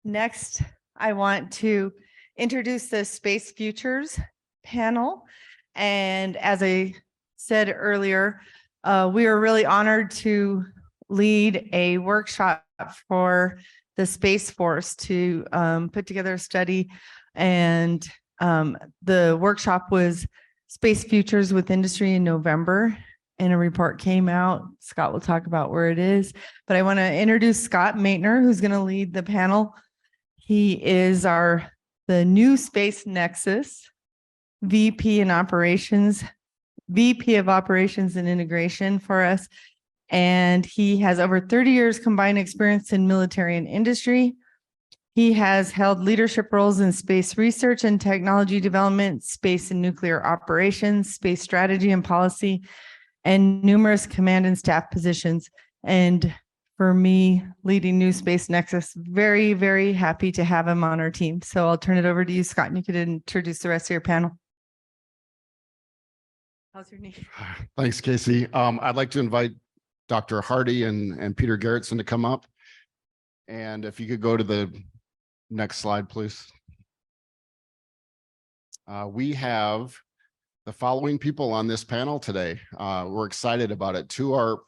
Next, I want to introduce the Space Futures panel. And as I said earlier, we are really honored to lead a workshop for the Space Force to put together a study. And the workshop was Space Futures with Industry in November, and a report came out. Scott will talk about where it is, but I want to introduce Scott Maitner, who's going to lead the panel. He is the new Space Nexus VP of Operations and Integration for us. And he has over 30 years combined experience in military and industry. He has held leadership roles in space research and technology development, space and nuclear operations, space strategy and policy, and numerous command and staff positions. And for me, leading New Space Nexus, very, very happy to have him on our team. So I'll turn it over to you, Scott, and you could introduce the rest of your panel. How's your knee? Thanks, Casey. I'd like to invite Dr. Hardy and Peter Gerritsen to come up. And if you could go to the next slide, please. We have the following people on this panel today. We're excited about it.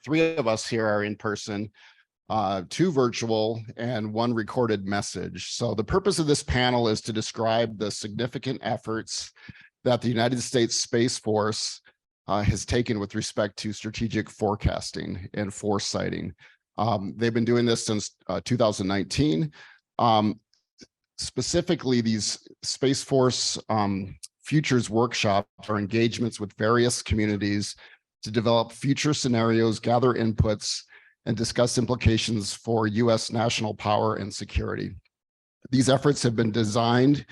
Three of us here are in person, 2 virtual, and 1 recorded message. So the purpose of this panel is to describe the significant efforts that the United States Space Force has taken with respect to strategic forecasting and foresighting. They've been doing this since 2019. Specifically, these Space Force Futures workshops are engagements with various communities to develop future scenarios, gather inputs, and discuss implications for U.S. national power and security. These efforts have been designed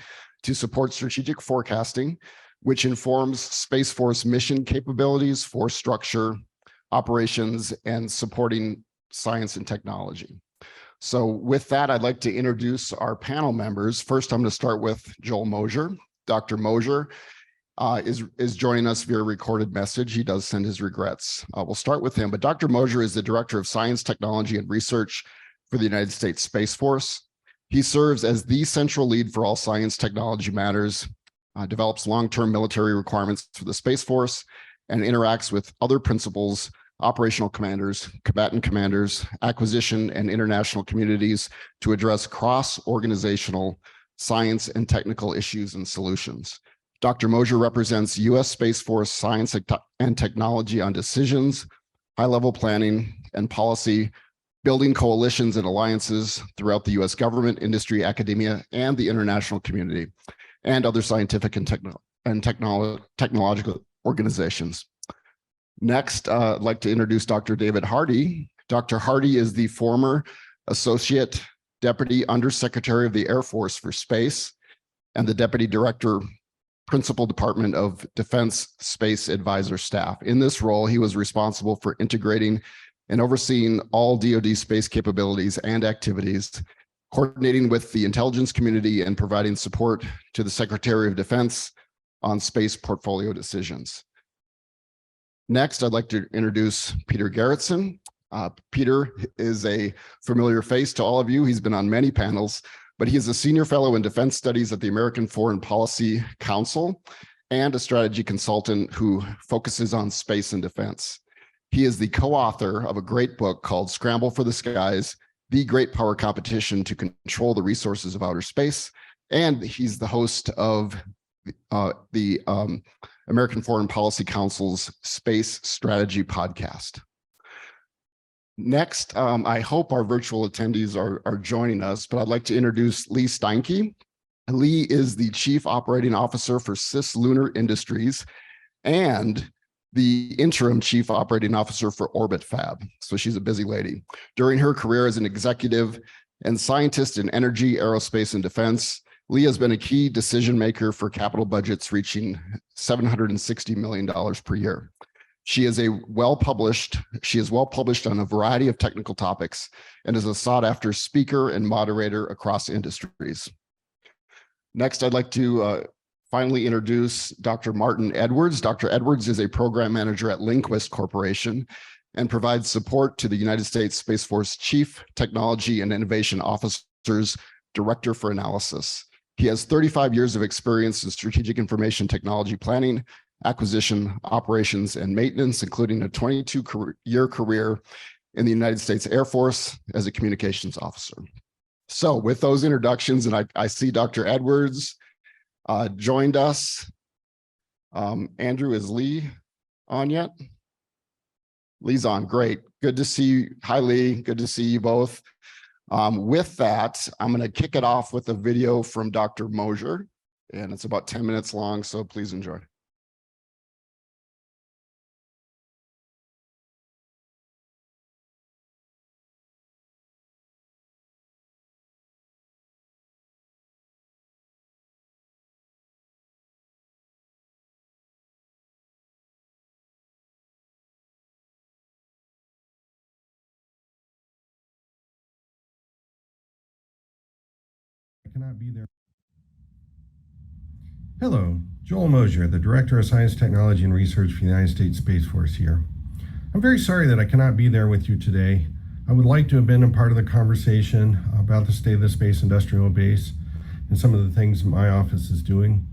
to support strategic forecasting, which informs Space Force mission capabilities, force structure, operations, and supporting science and technology. So with that, I'd like to introduce our panel members. First, I'm going to start with Joel Mosier. Dr. Mosier is joining us via recorded message. He does send his regrets. We'll start with him, but Dr. Mosier is the Director of Science, Technology, and Research for the United States Space Force. He serves as the central lead for all science technology matters, develops long-term military requirements for the Space Force, and interacts with other principals, operational commanders, combatant commanders, acquisition, and international communities to address cross-organizational science and technical issues and solutions. Dr. Mosier represents U.S. Space Force science and technology on decisions, high-level planning, and policy, building coalitions and alliances throughout the U.S. government, industry, academia, and the international community, and other scientific and technological organizations. Next, I'd like to introduce Dr. David Hardy. Dr. Hardy is the former Associate Deputy Undersecretary of the Air Force for Space and the Deputy Director, Principal Department of Defense Space Advisor Staff. In this role, he was responsible for integrating and overseeing all DoD space capabilities and activities, coordinating with the intelligence community and providing support to the Secretary of Defense on space portfolio decisions. Next, I'd like to introduce Peter Gerritsen. Peter is a familiar face to all of you. He's been on many panels, but he is a senior fellow in defense studies at the American Foreign Policy Council and a strategy consultant who focuses on space and defense. He is the co-author of a great book called Scramble for the Skies, The Great Power Competition to Control the Resources of Outer Space. And he's the host of the American Foreign Policy Council's Space Strategy podcast. Next, I hope our virtual attendees are joining us, but I'd like to introduce Lee Steinke. Lee is the Chief Operating Officer for Cislunar Industries and the interim Chief Operating Officer for Orbit Fab. So she's a busy lady. During her career as an executive and scientist in energy, aerospace, and defense, Lee has been a key decision maker for capital budgets reaching $760 million per year. She is well published on a variety of technical topics and is a sought after speaker and moderator across industries. Next, I'd like to finally introduce Dr. Martin Edwards. Dr. Edwards is a program manager at Linquist Corporation and provides support to the United States Space Force Chief Technology and Innovation Officers Director for Analysis. He has 35 years of experience in strategic information technology planning, acquisition, operations, and maintenance, including a 22-year career in the United States Air Force as a communications officer. So with those introductions, and I see Dr. Edwards joined us. Andrew, is Lee on yet? Lee's on, great. Good to see you. Hi, Lee, good to see you both. With that, I'm gonna kick it off with a video from Dr. Mosier, and it's about 10 minutes long, so please enjoy. I cannot be there. Hello, Joel Mosier, the Director of Science, Technology, and Research for the United States Space Force here. I'm very sorry that I cannot be there with you today. I would like to have been a part of the conversation about the state of the Space Industrial Base and some of the things my office is doing.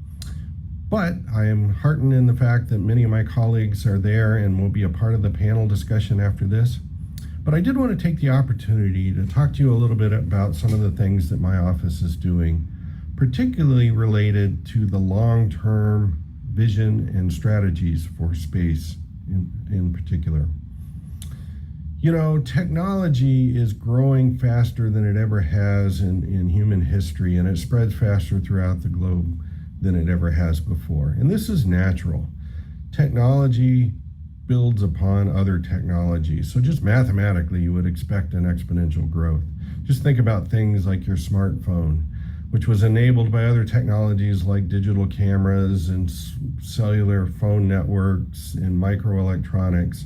But I am heartened in the fact that many of my colleagues are there and will be a part of the panel discussion after this. But I did want to take the opportunity to talk to you a little bit about some of the things that my office is doing, particularly related to the long-term vision and strategies for space in particular. You know, technology is growing faster than it ever has in human history, and it spreads faster throughout the globe than it ever has before. And this is natural. Technology builds upon other technologies. So just mathematically, you would expect an exponential growth. Just think about things like your smartphone, which was enabled by other technologies like digital cameras and cellular phone networks and microelectronics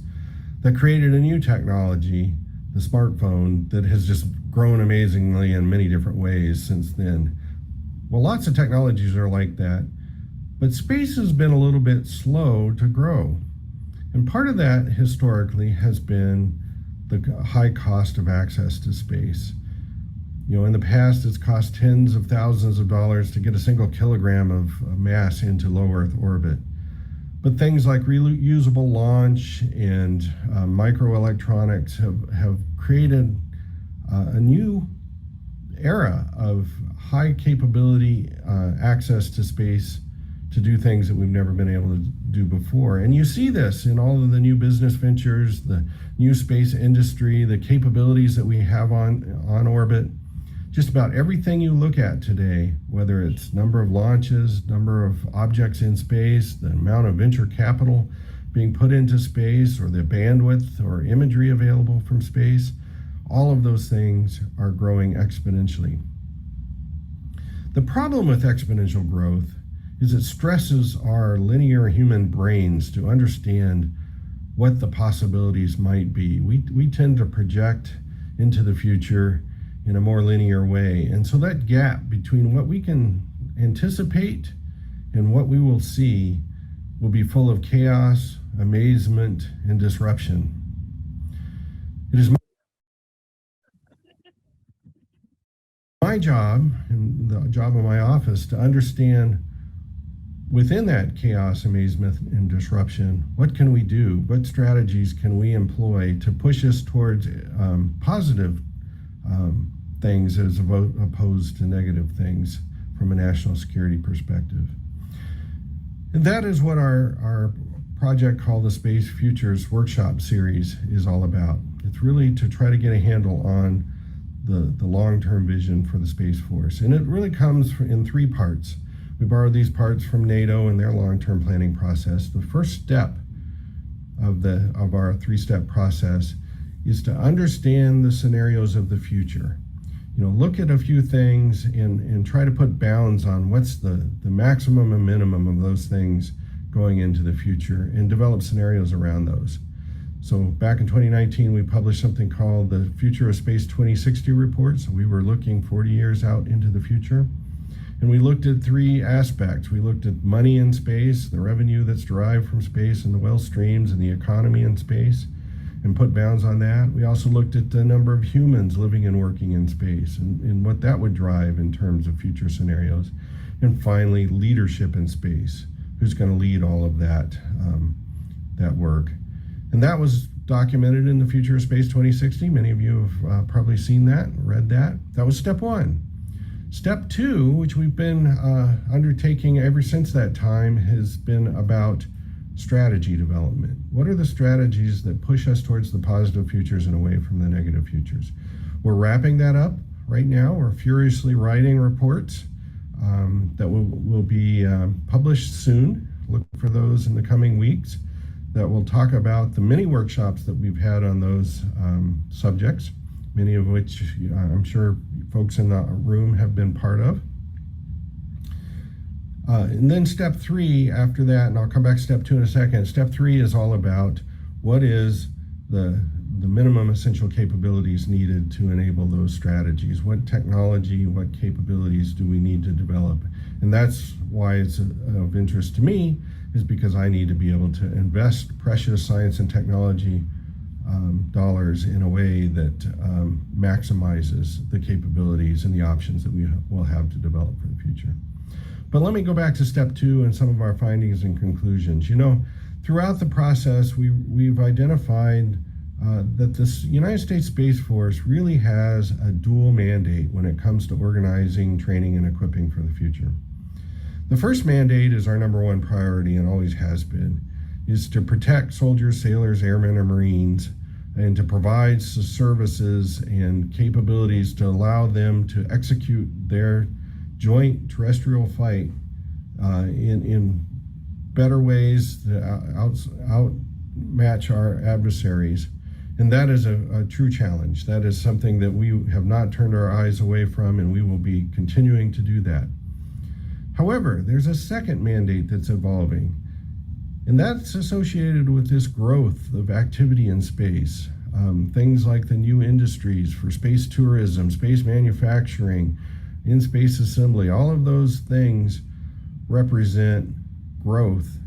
that created a new technology, the smartphone, that has just grown amazingly in many different ways since then. Well, lots of technologies are like that, but space has been a little bit slow to grow. And part of that historically has been the high cost of access to space. You know, in the past, it's cost tens of thousands of dollars to get a single kilogram of mass into low Earth orbit. But things like reusable launch and microelectronics have created a new era of high capability access to space to do things that we've never been able to do before. And you see this in all of the new business ventures, the new space industry, the capabilities that we have on orbit. Just about everything you look at today, whether it's number of launches, number of objects in space, the amount of venture capital being put into space, or the bandwidth or imagery available from space, all of those things are growing exponentially. The problem with exponential growth is it stresses our linear human brains to understand what the possibilities might be. We tend to project into the future in a more linear way. And so that gap between what we can anticipate and what we will see will be full of chaos, amazement, and disruption. It is my job and the job of my office to understand within that chaos, amazement, and disruption, what can we do? What strategies can we employ to push us towards positive things as opposed to negative things from a national security perspective? And that is what our project called the Space Futures Workshop Series is all about. It's really to try to get a handle on the long-term vision for the Space Force. And it really comes in three parts. We borrowed these parts from NATO and their long-term planning process. The first step of our three-step process is to understand the scenarios of the future. You know, look at a few things and try to put bounds on what's the maximum and minimum of those things going into the future, and develop scenarios around those. So back in 2019, we published something called the Future of Space 2060 report. So we were looking 40 years out into the future. And we looked at three aspects. We looked at money in space, the revenue that's derived from space and the wealth streams and the economy in space. and put bounds on that. We also looked at the number of humans living and working in space and what that would drive in terms of future scenarios. And finally, leadership in space. Who's going to lead all of that, that work? And that was documented in the Future of Space 2060. Many of you have probably seen that, read that. That was step one. Step two, which we've been undertaking ever since that time, has been about strategy development. What are the strategies that push us towards the positive futures and away from the negative futures? We're wrapping that up right now. We're furiously writing reports that will be published soon. Look for those in the coming weeks that will talk about the many workshops that we've had on those subjects, many of which I'm sure folks in the room have been part of. And then step three after that, and I'll come back to step two in a second. Step three is all about what is the minimum essential capabilities needed to enable those strategies. What technology, what capabilities do we need to develop? And that's why it's of interest to me, is because I need to be able to invest precious science and technology dollars in a way that maximizes the capabilities and the options that we will have to develop for the future. But let me go back to step two and some of our findings and conclusions. You know, throughout the process, we've identified that this United States Space Force really has a dual mandate when it comes to organizing, training, and equipping for the future. The first mandate is our number one priority and always has been, is to protect soldiers, sailors, airmen, and Marines, and to provide services and capabilities to allow them to execute their joint terrestrial fight in better ways to outmatch our adversaries. And that is a true challenge. That is something that we have not turned our eyes away from, and we will be continuing to do that. However, there's a second mandate that's evolving, and that's associated with this growth of activity in space. Things like the new industries for space tourism, space manufacturing, in-space assembly, all of those things represent growth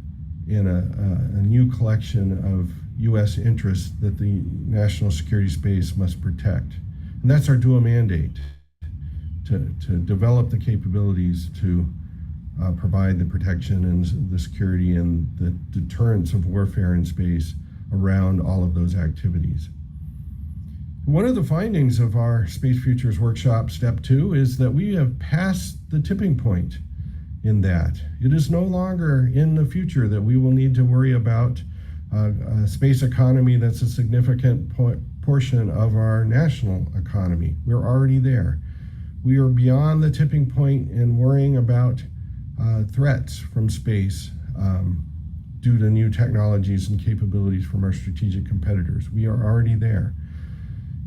in a new collection of U.S. interests that the national security space must protect. And that's our dual mandate, to develop the capabilities to provide the protection and the security and the deterrence of warfare in space around all of those activities. One of the findings of our Space Futures Workshop Step 2 is that we have passed the tipping point in that. It is no longer in the future that we will need to worry about a space economy that's a significant portion of our national economy. We're already there. We are beyond the tipping point in worrying about threats from space due to new technologies and capabilities from our strategic competitors. We are already there.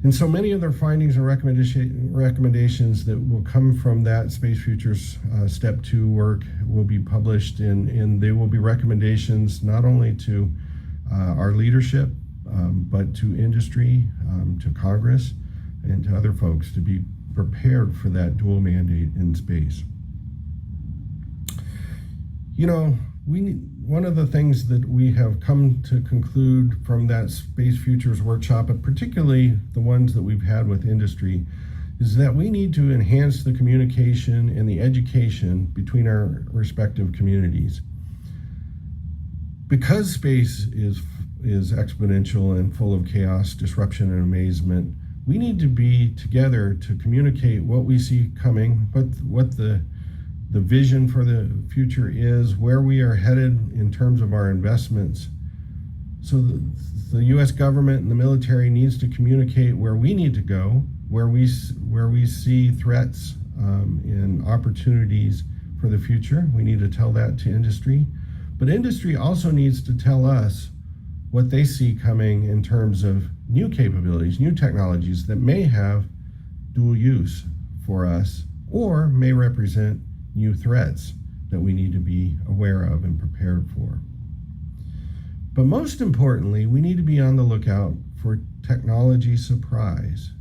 And so many of their findings and recommendations that will come from that Space Futures Step 2 work will be published, and they will be recommendations not only to our leadership, but to industry, to Congress, and to other folks to be prepared for that dual mandate in space. You know, one of the things that we have come to conclude from that Space Futures Workshop, but particularly the ones that we've had with industry, is that we need to enhance the communication and the education between our respective communities. Because space is exponential and full of chaos, disruption, and amazement, we need to be together to communicate what we see coming, what the vision for the future is, where we are headed in terms of our investments. So the U.S. government and the military needs to communicate where we need to go, where we see threats and opportunities for the future. We need to tell that to industry. But industry also needs to tell us what they see coming in terms of new capabilities, new technologies that may have dual use for us or may represent new threats that we need to be aware of and prepared for. But most importantly, we need to be on the lookout for technology surprise.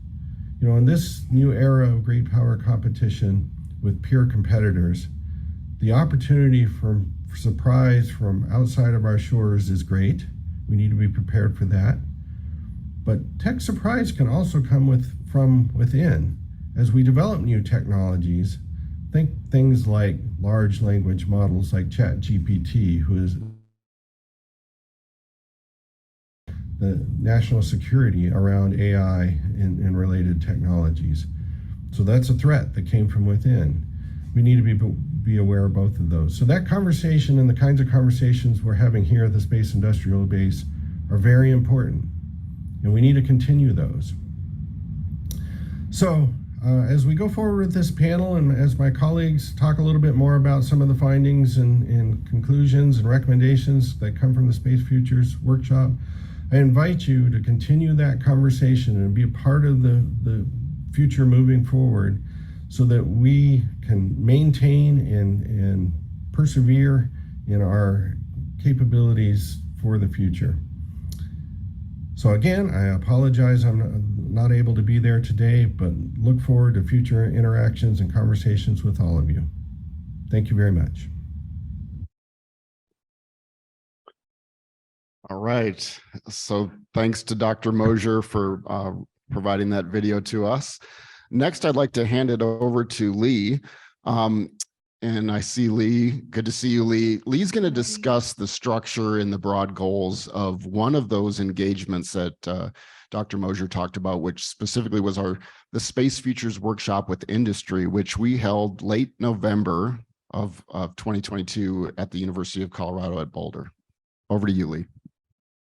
You know, in this new era of great power competition with peer competitors, the opportunity for surprise from outside of our shores is great. We need to be prepared for that. But tech surprise can also come from within. As we develop new technologies, think things like large language models like ChatGPT, who is the national security around AI and related technologies. So that's a threat that came from within. We need to be aware of both of those. So that conversation and the kinds of conversations we're having here at the Space Industrial Base are very important, and we need to continue those. So as we go forward with this panel, and as my colleagues talk a little bit more about some of the findings and conclusions and recommendations that come from the Space Futures Workshop, I invite you to continue that conversation and be a part of the future moving forward, so that we can maintain and persevere in our capabilities for the future. So again, I apologize I'm not able to be there today, but look forward to future interactions and conversations with all of you. Thank you very much. All right. So thanks to Dr. Mosier for providing that video to us. Next, I'd like to hand it over to Lee. And I see Lee. Good to see you, Lee. Lee's going to discuss the structure and the broad goals of one of those engagements that Dr. Mosier talked about, which specifically was the Space Futures Workshop with Industry, which we held late November of 2022 at the University of Colorado at Boulder. Over to you, Lee.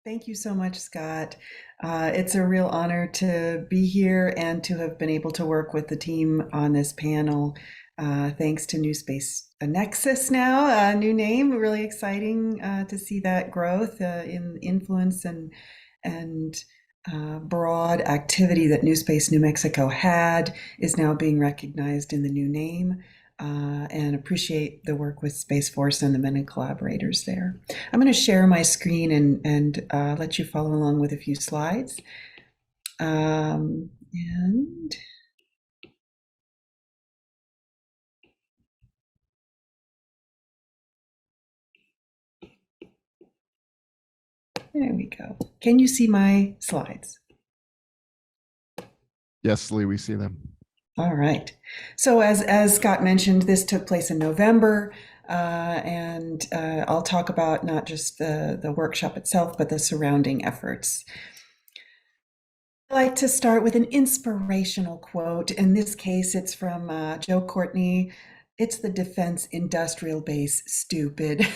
Thank you so much, Scott. It's a real honor to be here and to have been able to work with the team on this panel. Thanks to New Space Nexus now, a new name, really exciting to see that growth in influence and broad activity that New Space New Mexico had is now being recognized in the new name. And appreciate the work with Space Force and the many collaborators there. I'm going to share my screen and let you follow along with a few slides. And there we go. Can you see my slides? Yes, Lee, we see them. All right. So as Scott mentioned, this took place in November, and I'll talk about not just the workshop itself, but the surrounding efforts. I like to start with an inspirational quote. In this case, it's from Joe Courtney. It's the defense industrial base, stupid.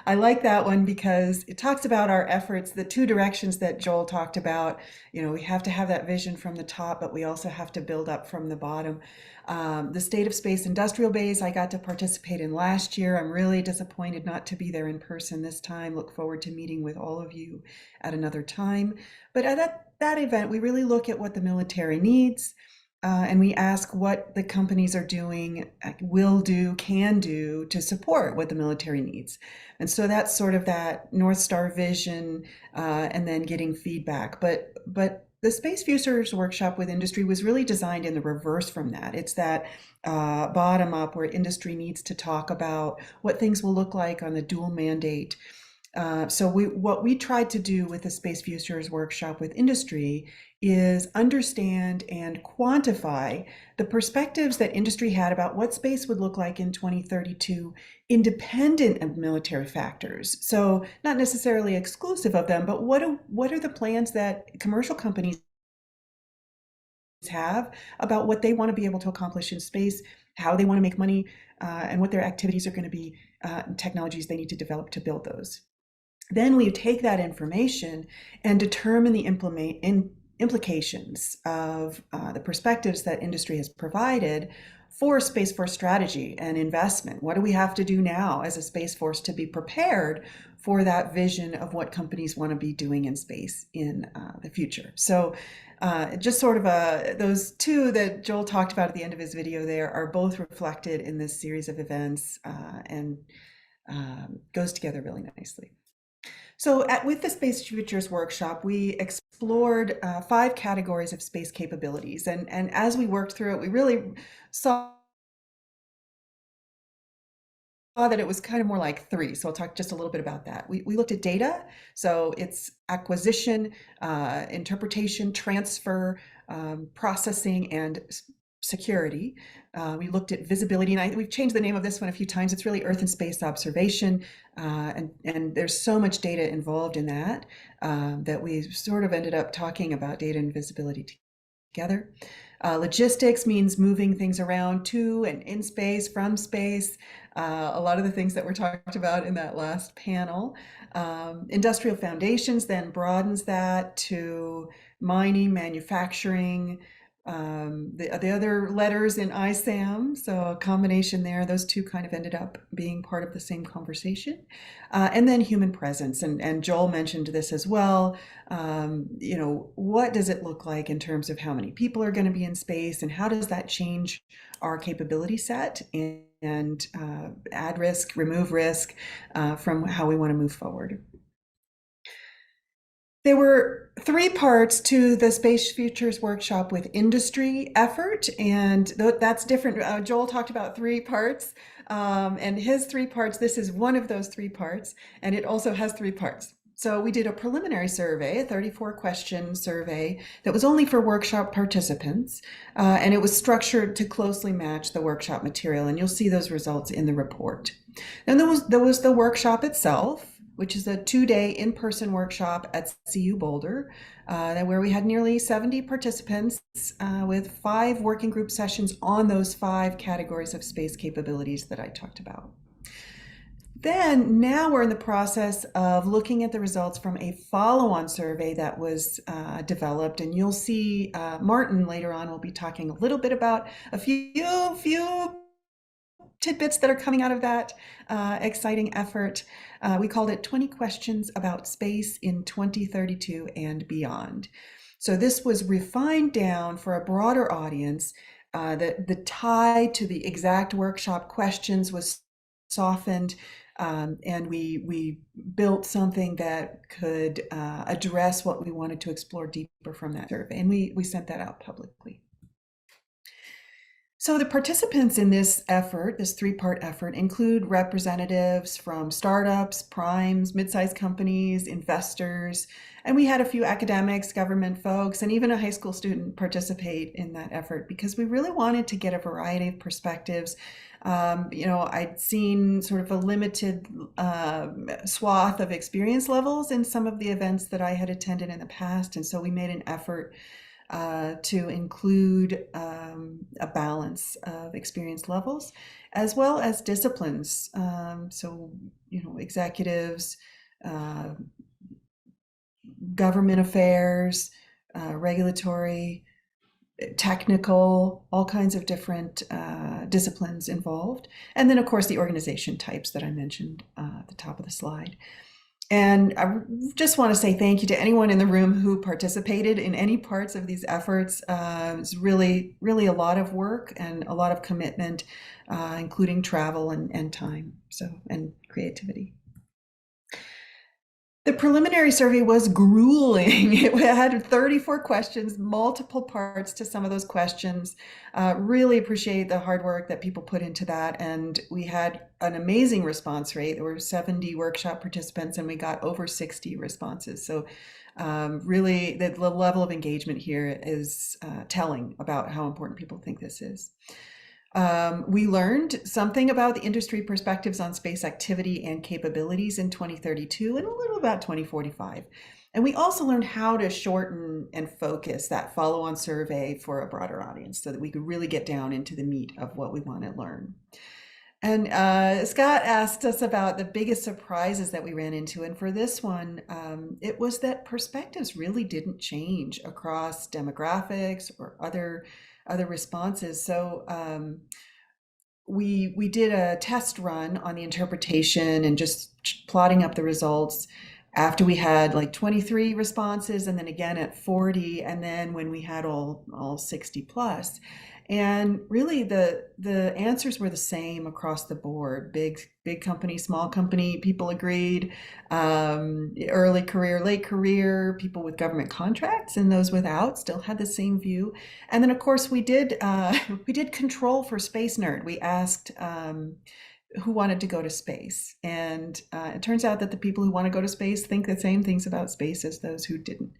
I like that one because it talks about our efforts, the two directions that Joel talked about. You know, we have to have that vision from the top, but we also have to build up from the bottom. The State of Space Industrial Base, I got to participate in last year. I'm really disappointed not to be there in person this time. Look forward to meeting with all of you at another time. But at that event, we really look at what the military needs. And we ask what the companies are doing, will do, can do to support what the military needs. And so that's sort of that North Star vision and then getting feedback. But the Space Futures Workshop with Industry was really designed in the reverse from that. It's that bottom up where industry needs to talk about what things will look like on the dual mandate. So what we tried to do with the Space Futures Workshop with Industry is understand and quantify the perspectives that industry had about what space would look like in 2032, independent of military factors. So not necessarily exclusive of them, but what are the plans that commercial companies have about what they want to be able to accomplish in space, how they want to make money, and what their activities are going to be, technologies they need to develop to build those. Then we take that information and determine the implications of the perspectives that industry has provided for Space Force strategy and investment. What do we have to do now as a Space Force to be prepared for that vision of what companies want to be doing in space in the future? So just sort of those two that Joel talked about at the end of his video there are both reflected in this series of events and goes together really nicely. So with the Space Futures Workshop, we explored 5 categories of space capabilities. And as we worked through it, we really saw that it was kind of more like 3. So I'll talk just a little bit about that. We looked at data. So it's acquisition, interpretation, transfer, processing, and security. We looked at visibility, and we've changed the name of this one a few times. It's really Earth and Space Observation, and there's so much data involved in that that we sort of ended up talking about data and visibility together. Logistics means moving things around to and in space, from space. A lot of the things that were talked about in that last panel. Industrial foundations then broadens that to mining, manufacturing, the other letters in ISAM, so a combination there. Those two kind of ended up being part of the same conversation. And then human presence, and Joel mentioned this as well. What does it look like in terms of how many people are going to be in space, and how does that change our capability set and add risk, remove risk from how we want to move forward? There were 3 parts to the Space Futures Workshop with industry effort, and that's different. Joel talked about 3 parts, and his 3 parts, this is one of those 3 parts, and it also has 3 parts. So we did a preliminary survey, a 34-question survey that was only for workshop participants, and it was structured to closely match the workshop material, and you'll see those results in the report. And there was the workshop itself, which is a 2-day in-person workshop at CU Boulder, where we had nearly 70 participants with 5 working group sessions on those 5 categories of space capabilities that I talked about. Then now we're in the process of looking at the results from a follow-on survey that was developed, and you'll see Martin later on will be talking a little bit about a few tidbits that are coming out of that exciting effort. We called it 20 Questions About Space in 2032 and Beyond. So this was refined down for a broader audience. The tie to the exact workshop questions was softened, and we built something that could address what we wanted to explore deeper from that survey, and we sent that out publicly. So the participants in this effort, this 3-part effort, include representatives from startups, primes, mid-sized companies, investors, and we had a few academics, government folks, and even a high school student participate in that effort because we really wanted to get a variety of perspectives. I'd seen sort of a limited swath of experience levels in some of the events that I had attended in the past, and so we made an effort to include a balance of experience levels as well as disciplines. Executives, government affairs, regulatory, technical, all kinds of different disciplines involved. And then, of course, the organization types that I mentioned at the top of the slide. And I just want to say thank you to anyone in the room who participated in any parts of these efforts. It's really, really a lot of work and a lot of commitment, including travel and time, and creativity. The preliminary survey was grueling. It had 34 questions, multiple parts to some of those questions. Really appreciate the hard work that people put into that. And we had an amazing response rate. There were 70 workshop participants and we got over 60 responses. So really the level of engagement here is telling about how important people think this is. We learned something about the industry perspectives on space activity and capabilities in 2032 and a little about 2045. And we also learned how to shorten and focus that follow-on survey for a broader audience so that we could really get down into the meat of what we want to learn. And Scott asked us about the biggest surprises that we ran into. And for this one, it was that perspectives really didn't change across demographics or other responses. So we did a test run on the interpretation and just plotting up the results after we had like 23 responses, and then again at 40, and then when we had all 60 plus. And really the answers were the same across the board. Big company, small company, people agreed. Early career, late career, people with government contracts and those without still had the same view. And then of course we did control for Space Nerd. We asked who wanted to go to space. And it turns out that the people who want to go to space think the same things about space as those who didn't.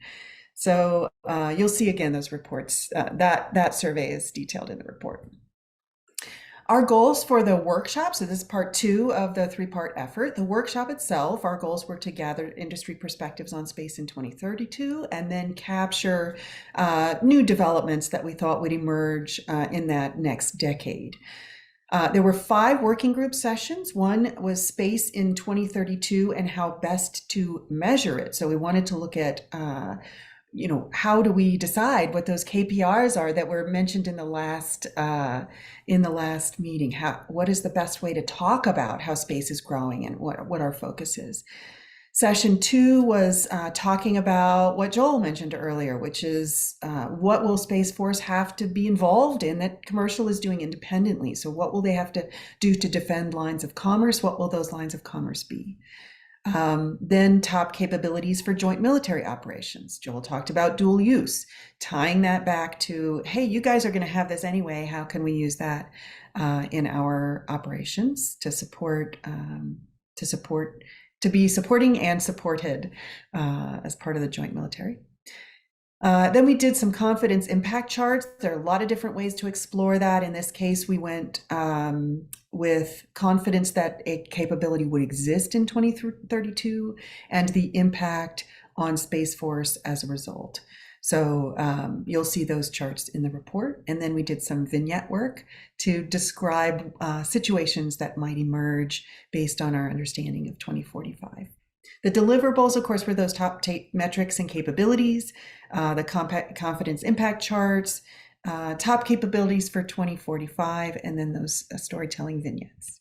So you'll see again those reports, that survey is detailed in the report. Our goals for the workshop, so this is part 2 of the 3-part effort. The workshop itself, our goals were to gather industry perspectives on space in 2032 and then capture new developments that we thought would emerge in that next decade. There were 5 working group sessions. One was space in 2032 and how best to measure it. So we wanted to look at how do we decide what those KPIs are that were mentioned in the last meeting? What is the best way to talk about how space is growing and what our focus is? Session 2 was talking about what Joel mentioned earlier, which is what will Space Force have to be involved in that commercial is doing independently? So what will they have to do to defend lines of commerce? What will those lines of commerce be? Then top capabilities for joint military operations. Joel talked about dual use, tying that back to, hey, you guys are going to have this anyway. How can we use that in our operations to be supporting and supported as part of the joint military? Then we did some confidence impact charts. There are a lot of different ways to explore that. In this case, we went with confidence that a capability would exist in 2032 and the impact on Space Force as a result. So you'll see those charts in the report. And then we did some vignette work to describe situations that might emerge based on our understanding of 2045. The deliverables, of course, were those top metrics and capabilities, the confidence impact charts, top capabilities for 2045, and then those storytelling vignettes.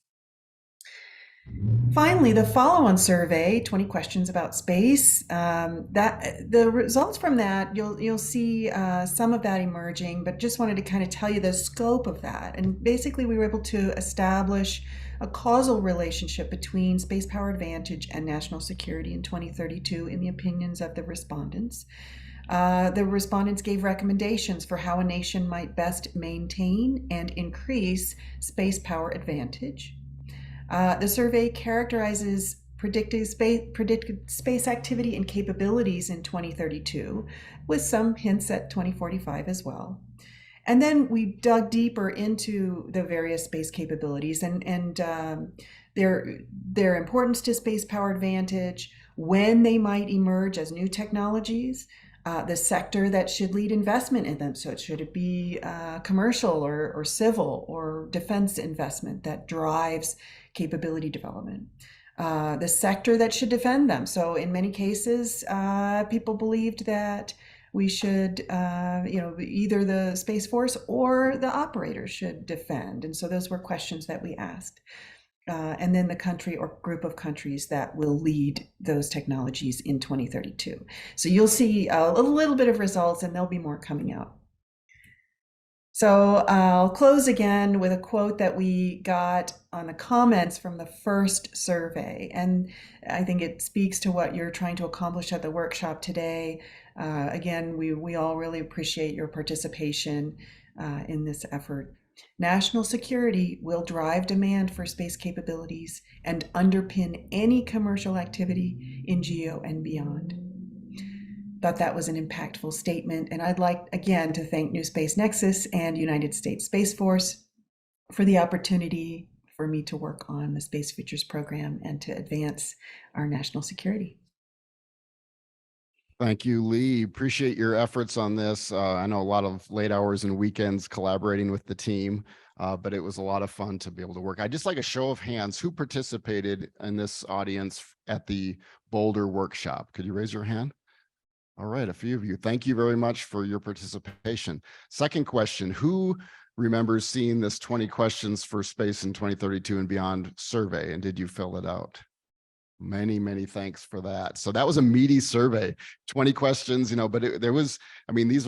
Finally, the follow-on survey, 20 questions about space. The results from that, you'll see some of that emerging, but just wanted to kind of tell you the scope of that. And basically, we were able to establish a causal relationship between space power advantage and national security in 2032 in the opinions of the respondents. The respondents gave recommendations for how a nation might best maintain and increase space power advantage. The survey characterizes predicted space activity and capabilities in 2032, with some hints at 2045 as well. And then we dug deeper into the various space capabilities and their importance to space power advantage, when they might emerge as new technologies, the sector that should lead investment in them. So should it be commercial or civil or defense investment that drives capability development? The sector that should defend them. So in many cases, people believed that we should, either the Space Force or the operator should defend. And so those were questions that we asked. And then the country or group of countries that will lead those technologies in 2032. So you'll see a little bit of results, and there'll be more coming out. So I'll close again with a quote that we got on the comments from the first survey. And I think it speaks to what you're trying to accomplish at the workshop today. Again, we all really appreciate your participation in this effort. National security will drive demand for space capabilities and underpin any commercial activity in GEO and beyond. Thought that was an impactful statement, and I'd like again to thank New Space Nexus and United States Space Force for the opportunity for me to work on the Space Futures program and to advance our national security. Thank you, Lee. Appreciate your efforts on this. I know a lot of late hours and weekends collaborating with the team, but it was a lot of fun to be able to work. I'd just like a show of hands. Who participated in this audience at the Boulder workshop? Could you raise your hand? All right, a few of you. Thank you very much for your participation. Second question, who remembers seeing this 20 questions for space in 2032 and beyond survey, and did you fill it out? Many thanks for that. So that was a meaty survey, 20 questions, but these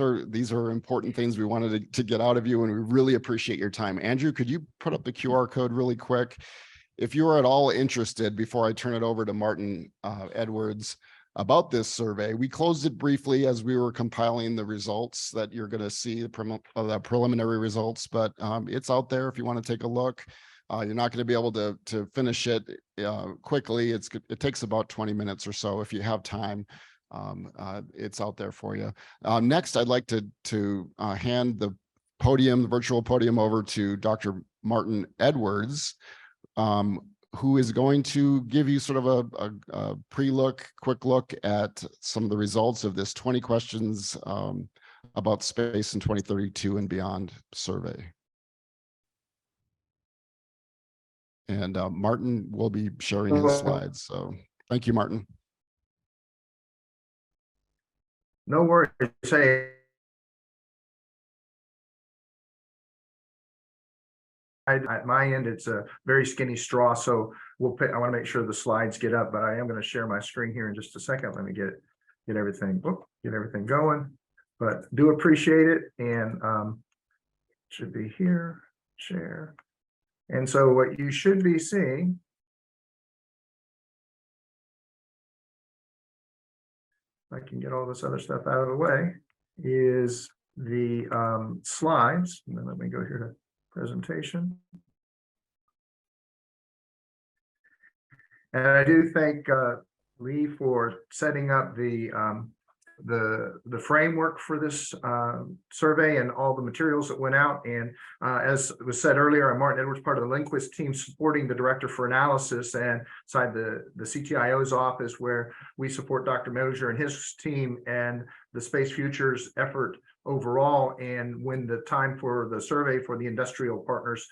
are important things we wanted to get out of you, and we really appreciate your time. Andrew, could you put up the QR code really quick? If you are at all interested, before I turn it over to Martin Edwards about this survey, we closed it briefly as we were compiling the results that you're going to see, the preliminary results, but it's out there if you want to take a look. You're not going to be able to finish it quickly. It takes about 20 minutes or so if you have time. It's out there for you. Next, I'd like to hand the virtual podium over to Dr. Martin Edwards, who is going to give you sort of a quick look at some of the results of this 20 questions about space in 2032 and beyond survey. And Martin will be sharing his slides. So thank you, Martin. No worries. Hey, at my end, it's a very skinny straw, so I want to make sure the slides get up, but I am going to share my screen here in just a second. Let me get everything going, but do appreciate it, and should be here, share. And so what you should be seeing, if I can get all this other stuff out of the way, is the slides. And then let me go here to presentation. And I do thank Lee for setting up the framework for this survey and all the materials that went out. And as was said earlier, I'm Martin Edwards, part of the Lindquist team supporting the Director for Analysis and inside the CTIO's office, where we support Dr. Mosier and his team and the Space Futures effort overall. And when the time for the survey for the industrial partners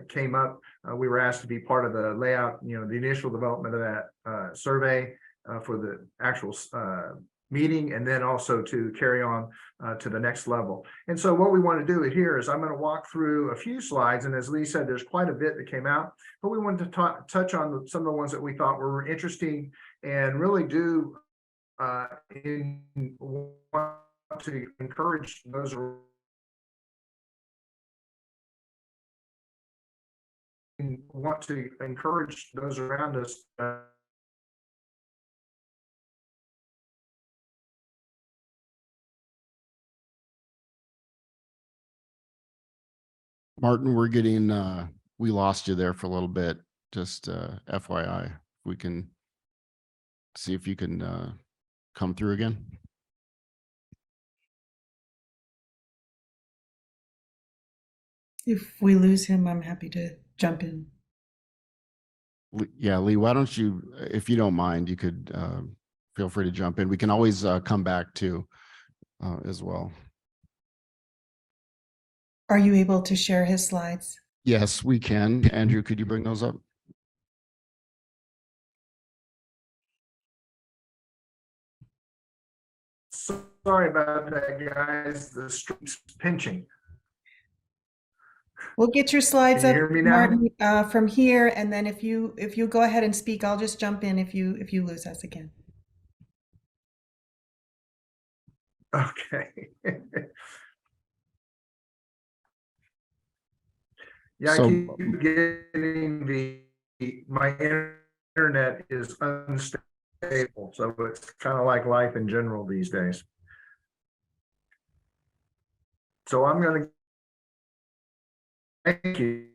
came up, we were asked to be part of the layout, the initial development of that survey for the actual meeting, and then also to carry on to the next level. And so what we want to do here is I'm going to walk through a few slides, and as Lee said, there's quite a bit that came out, but we wanted to touch on some of the ones that we thought were interesting and really do want to encourage those around us Martin, we're getting, we lost you there for a little bit. Just FYI, we can see if you can come through again. If we lose him, I'm happy to jump in. Yeah, Lee, why don't you, if you don't mind, you could feel free to jump in. We can always come back to as well. Are you able to share his slides? Yes, we can. Andrew, could you bring those up? Sorry about that, guys. The stream's pinching. We'll get your slides Can up, you hear me now? Martin, from here, and then if you go ahead and speak, I'll just jump in if you lose us again. Okay. Yeah, So, I keep getting my internet is unstable, so it's kind of like life in general these days. So I'm going to thank you.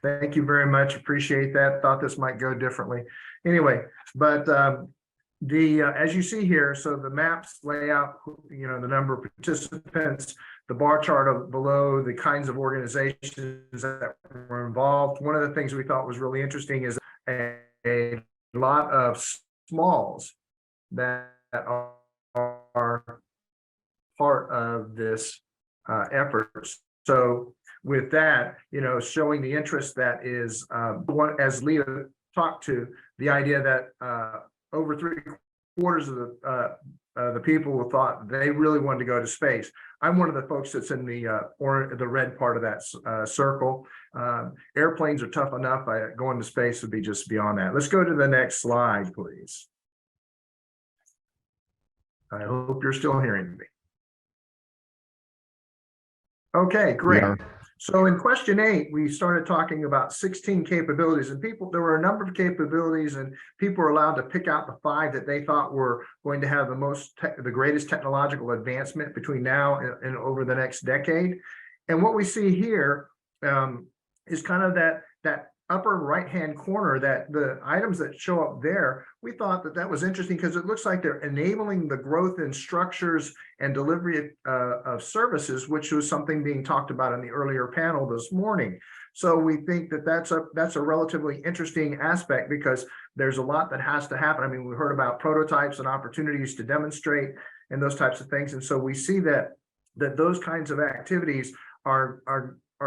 Thank you very much. Appreciate that. Thought this might go differently. Anyway, but as you see here, so the maps lay out, the number of participants, the bar chart below, the kinds of organizations that were involved. One of the things we thought was really interesting is a lot of smalls that are part of this effort. So with that, showing the interest that is, as Leah talked to, the idea that over 3/4 of the people thought they really wanted to go to space. I'm one of the folks that's in the red part of that circle. Airplanes are tough enough. Going to space would be just beyond that. Let's go to the next slide, please. I hope you're still hearing me. Okay, great. So in question 8, we started talking about 16 capabilities, and there were a number of capabilities, and people were allowed to pick out the 5 that they thought were going to have the greatest technological advancement between now and over the next decade. And what we see here is kind of that that upper right-hand corner, that the items that show up there, we thought that that was interesting because it looks like they're enabling the growth in structures and delivery of services, which was something being talked about in the earlier panel this morning. So we think that that's a relatively interesting aspect because there's a lot that has to happen. I mean, we heard about prototypes and opportunities to demonstrate and those types of things. And so we see that those kinds of activities are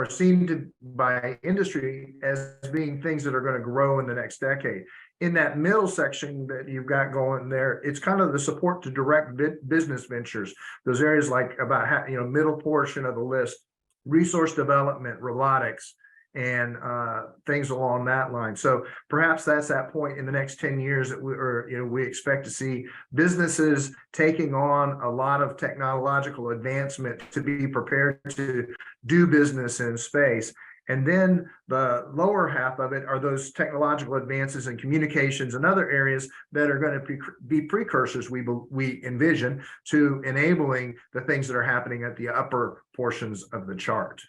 seen to by industry as being things that are going to grow in the next decade. In that middle section that you've got going there, it's kind of the support to direct business ventures. Those areas like about middle portion of the list, resource development, robotics, and things along that line. So perhaps that's that point in the next 10 years that we expect to see businesses taking on a lot of technological advancement to be prepared to do business in space. And then the lower half of it are those technological advances in communications and other areas that are going to be precursors, we envision, to enabling the things that are happening at the upper portions of the chart.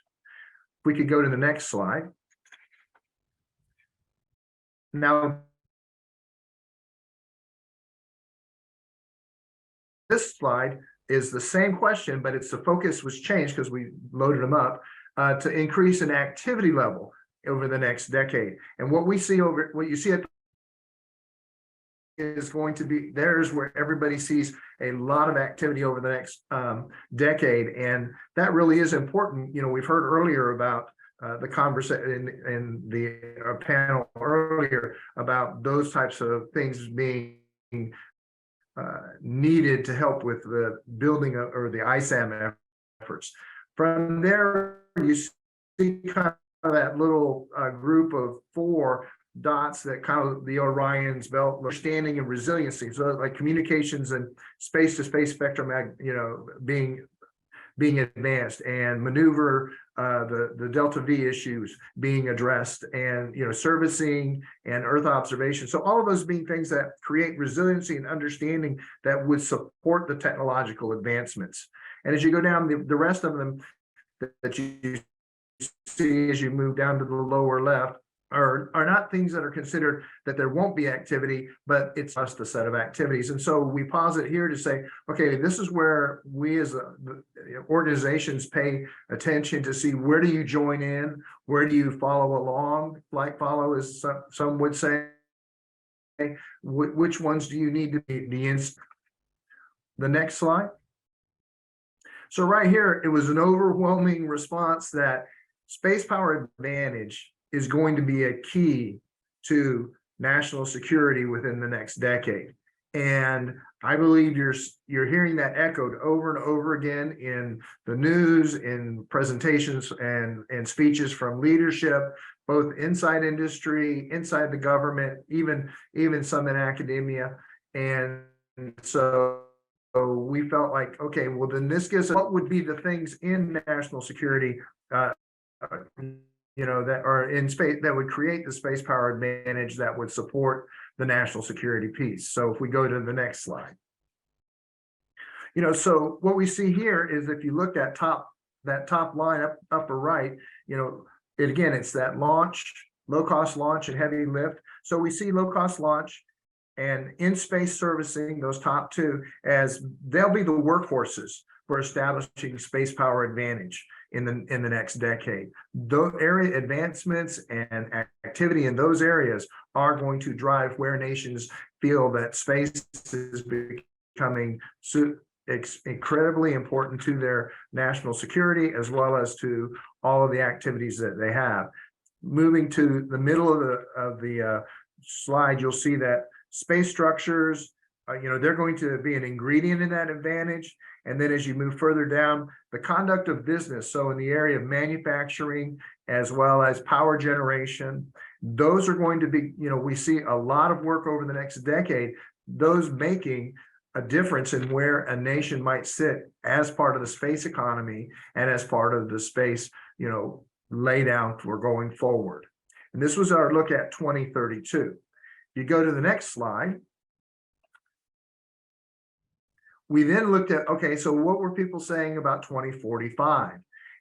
We could go to the next slide. Now, this slide is the same question, but the focus was changed because we loaded them up to increase an activity level over the next decade. And what you see is going to be there's where everybody sees a lot of activity over the next decade, and that really is important. We've heard earlier about the conversation in the panel earlier about those types of things being needed to help with the building or the ISAM efforts. From there, you see kind of that little group of 4 dots that kind of the Orion's belt, understanding and resiliency. So like communications and space-to-space spectrum, being advanced, and maneuver, the Delta V issues being addressed, and servicing and Earth observation. So all of those being things that create resiliency and understanding that would support the technological advancements. And as you go down, the rest of them that you see as you move down to the lower left are not things that are considered that there won't be activity, but it's just a set of activities. And so we pause it here to say, okay, this is where we as organizations pay attention to see where do you join in, where do you follow along, like follow as some would say, which ones do you need to be in. The next slide. So right here, it was an overwhelming response that space power advantage is going to be a key to national security within the next decade. And I believe you're hearing that echoed over and over again in the news, in presentations and speeches from leadership, both inside industry, inside the government, even some in academia. And so we felt like, okay, well, then this gives us what would be the things in national security that are in space that would create the space power advantage that would support the national security piece. So if we go to the next slide, so what we see here is if you look at that top line upper right, it's that low cost launch and heavy lift. So we see low cost launch and in-space servicing, those top 2, as they'll be the workhorses for establishing space power advantage in the next decade. Those area advancements and activity in those areas are going to drive where nations feel that space is becoming incredibly important to their national security, as well as to all of the activities that they have. Moving to the middle of the slide, you'll see that space structures, they're going to be an ingredient in that advantage. And then as you move further down, the conduct of business, so in the area of manufacturing as well as power generation, those are going to be, we see a lot of work over the next decade, those making a difference in where a nation might sit as part of the space economy and as part of the space, lay down for going forward. And this was our look at 2032. You go to the next slide. We then looked at, okay, so what were people saying about 2045?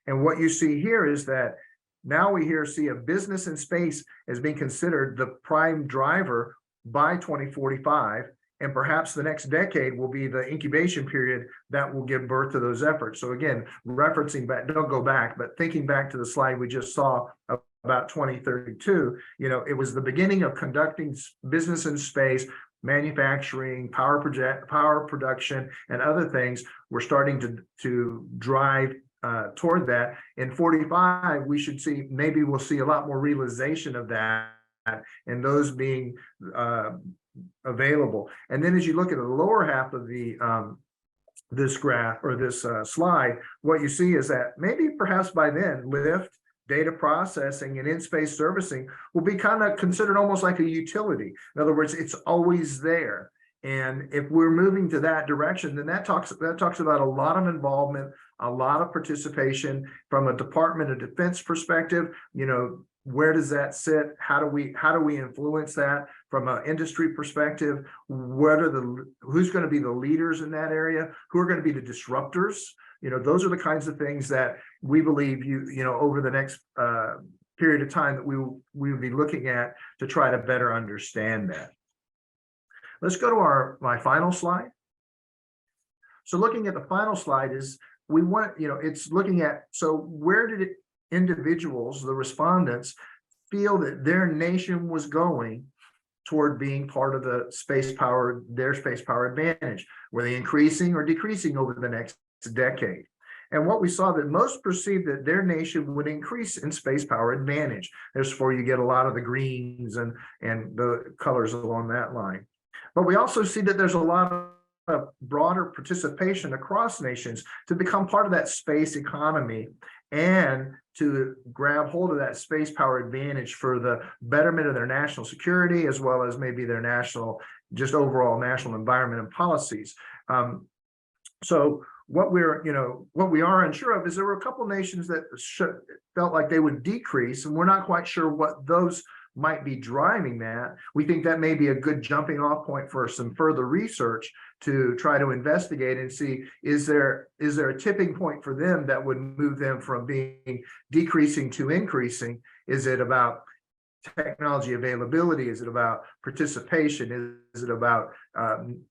And what you see here is that Now we see a business in space as being considered the prime driver by 2045. And perhaps the next decade will be the incubation period that will give birth to those efforts. So again, referencing back, don't go back, but thinking back to the slide we just saw about 2032, it was the beginning of conducting business in space, manufacturing, power production, and other things. We're starting to drive toward that. In 45, we should see, maybe we'll see a lot more realization of that, and those being available. And then as you look at the lower half of the this graph or this slide, what you see is that maybe perhaps by then lift, data processing, and in-space servicing will be kind of considered almost like a utility. In other words, it's always there. And if we're moving to that direction, then that talks about a lot of involvement, a lot of participation from a Department of Defense perspective. Where does that sit? How do we influence that from an industry perspective? Who's going to be the leaders in that area? Who are going to be the disruptors? Those are the kinds of things that we believe over the next period of time that we will be looking at to try to better understand that. Let's go to my final slide. So looking at the final slide is it's looking at, so where did individuals, the respondents, feel that their nation was going toward being part of their space power advantage? Were they increasing or decreasing over the next decade? And what we saw that most perceived that their nation would increase in space power advantage. Therefore, you get a lot of the greens and the colors along that line. But we also see that there's a lot of broader participation across nations to become part of that space economy and to grab hold of that space power advantage for the betterment of their national security, as well as maybe their overall national environment and policies. So what we are unsure of is there were a couple of nations that felt like they would decrease, and we're not quite sure what those might be driving that. We think that may be a good jumping off point for some further research to try to investigate and see, is there a tipping point for them that would move them from being decreasing to increasing? Is it about technology availability? Is it about participation? Is it about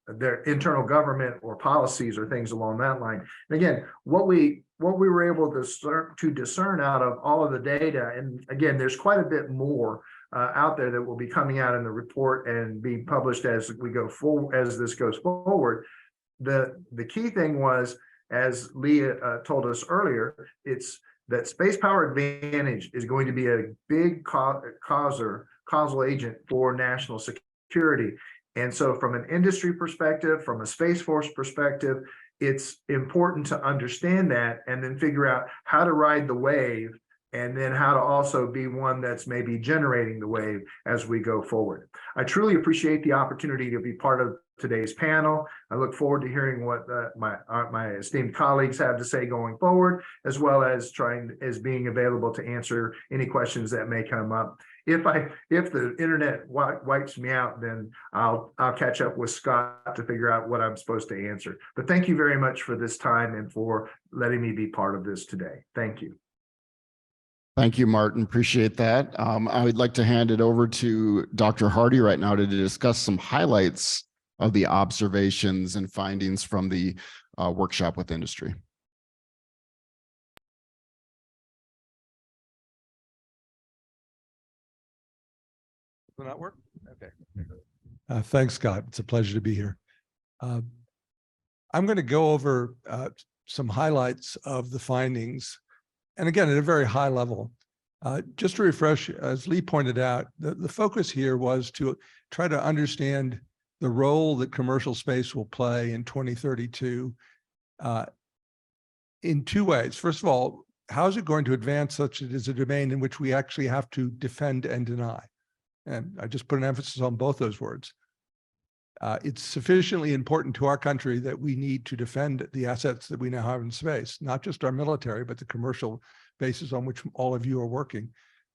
their internal government or policies or things along that line? And again, what we were able to discern out of all of the data, and again, there's quite a bit more out there that will be coming out in the report and being published as we go forward, as this goes forward. The key thing was, as Leah told us earlier, it's that space power advantage is going to be a big causal agent for national security. And so from an industry perspective, from a Space Force perspective, it's important to understand that and then figure out how to ride the wave, and then how to also be one that's maybe generating the wave as we go forward. I truly appreciate the opportunity to be part of today's panel. I look forward to hearing what my esteemed colleagues have to say going forward, as well as being available to answer any questions that may come up. If the internet wipes me out, then I'll catch up with Scott to figure out what I'm supposed to answer. But thank you very much for this time and for letting me be part of this today. Thank you. Thank you, Martin. Appreciate that. I would like to hand it over to Dr. Hardy right now to discuss some highlights of the observations and findings from the workshop with industry. Will that work? Okay. Thanks, Scott. It's a pleasure to be here. I'm going to go over some highlights of the findings. And again, at a very high level, just to refresh, as Lee pointed out, the focus here was to try to understand the role that commercial space will play in 2032 in two ways. First of all, how is it going to advance such that it is a domain in which we actually have to defend and deny? And I just put an emphasis on both those words. It's sufficiently important to our country that we need to defend the assets that we now have in space, not just our military, but the commercial bases on which all of you are working.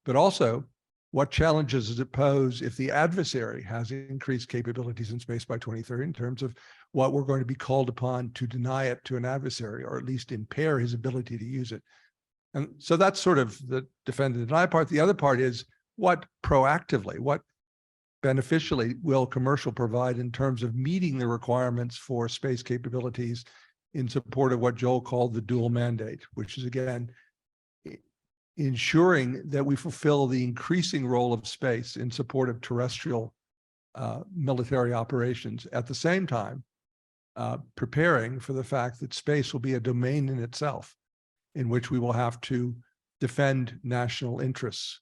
But also, what challenges does it pose if the adversary has increased capabilities in space by 2030 in terms of what we're going to be called upon to deny it to an adversary, or at least impair his ability to use it? And so that's sort of the defend and deny part. The other part is what proactively, what beneficially will commercial provide in terms of meeting the requirements for space capabilities in support of what Joel called the dual mandate, which is again, ensuring that we fulfill the increasing role of space in support of terrestrial military operations, at the same time preparing for the fact that space will be a domain in itself in which we will have to defend national interests.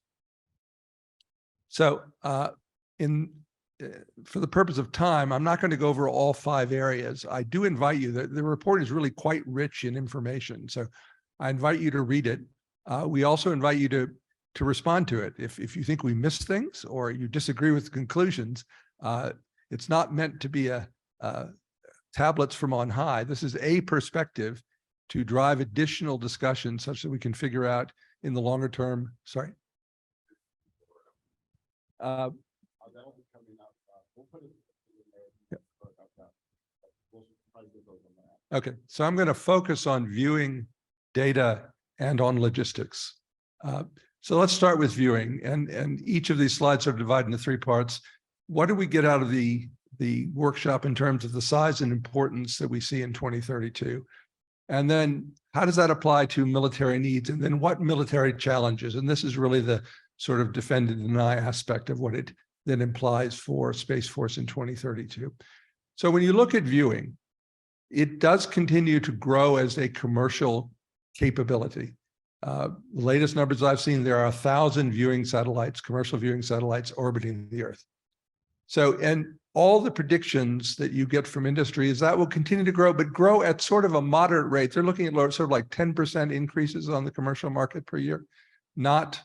So for the purpose of time, I'm not going to go over all 5 areas. I do invite you, the report is really quite rich in information. So I invite you to read it. We also invite you to respond to it. If you think we missed things or you disagree with the conclusions, it's not meant to be a tablets from on high. This is a perspective to drive additional discussion such that we can figure out in the longer term. Sorry. Okay, so I'm going to focus on viewing, data, and on logistics. So let's start with viewing, and each of these slides are divided into 3 parts. What do we get out of the workshop in terms of the size and importance that we see in 2032? And then how does that apply to military needs? And then what military challenges? And this is really the sort of defend and deny aspect of what it then implies for Space Force in 2032. So when you look at viewing, it does continue to grow as a commercial capability. The latest numbers I've seen, there are 1,000 viewing satellites, commercial viewing satellites orbiting the Earth. So, and all the predictions that you get from industry is that will continue to grow, but grow at sort of a moderate rate. They're looking at sort of like 10% increases on the commercial market per year, not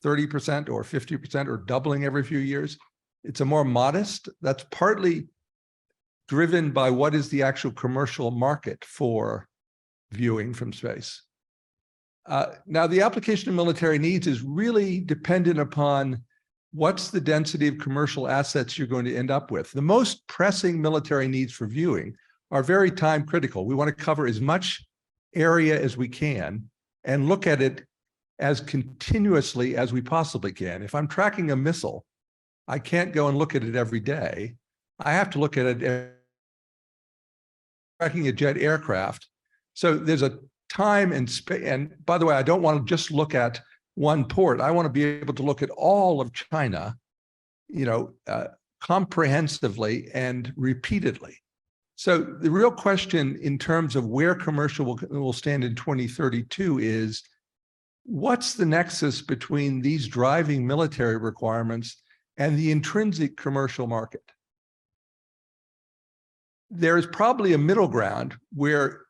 30% or 50% or doubling every few years. It's a more modest, that's partly driven by what is the actual commercial market for viewing from space. Now, the application of military needs is really dependent upon what's the density of commercial assets you're going to end up with. The most pressing military needs for viewing are very time critical. We want to cover as much area as we can and look at it as continuously as we possibly can. If I'm tracking a missile, I can't go and look at it every day. I have to look at it tracking a jet aircraft. So there's a time and space. And by the way, I don't want to just look at one port. I want to be able to look at all of China, comprehensively and repeatedly. So the real question in terms of where commercial will stand in 2032 is, what's the nexus between these driving military requirements and the intrinsic commercial market? There is probably a middle ground where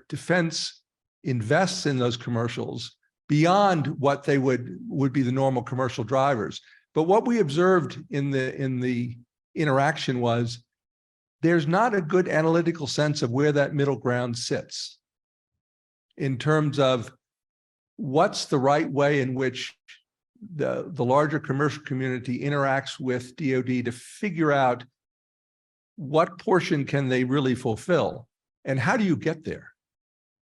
defense invests in those commercials beyond what they would be the normal commercial drivers. But what we observed in the interaction was there's not a good analytical sense of where that middle ground sits in terms of what's the right way in which the larger commercial community interacts with DoD to figure out what portion can they really fulfill and how do you get there?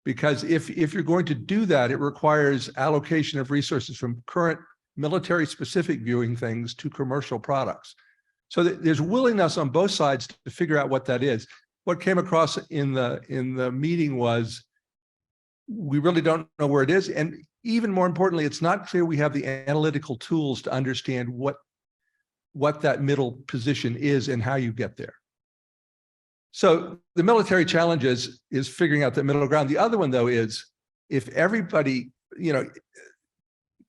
Because if you're going to do that, it requires allocation of resources from current military specific viewing things to commercial products. So there's willingness on both sides to figure out what that is. What came across in the meeting was we really don't know where it is. And even more importantly, it's not clear we have the analytical tools to understand what that middle position is and how you get there. So the military challenge is figuring out the middle ground. The other one, though, is if everybody,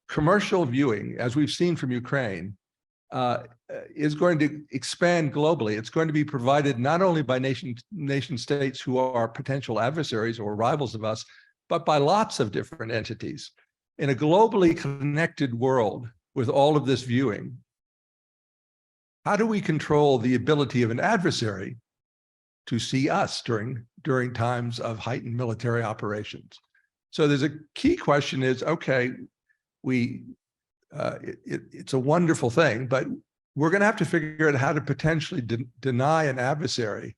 commercial viewing, as we've seen from Ukraine, is going to expand globally. It's going to be provided not only by nation states who are potential adversaries or rivals of us, but by lots of different entities. In a globally connected world with all of this viewing, how do we control the ability of an adversary to see us during times of heightened military operations? So there's a key question is, okay, it's a wonderful thing, but we're going to have to figure out how to potentially deny an adversary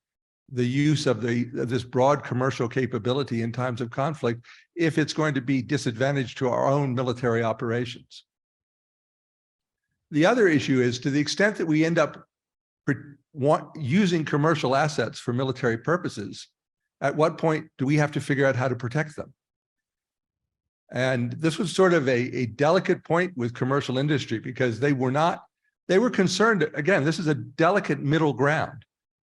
the use of this broad commercial capability in times of conflict if it's going to be disadvantaged to our own military operations. The other issue is, to the extent that we end up using commercial assets for military purposes, at what point do we have to figure out how to protect them? And this was sort of a delicate point with commercial industry, because they were concerned, again, this is a delicate middle ground.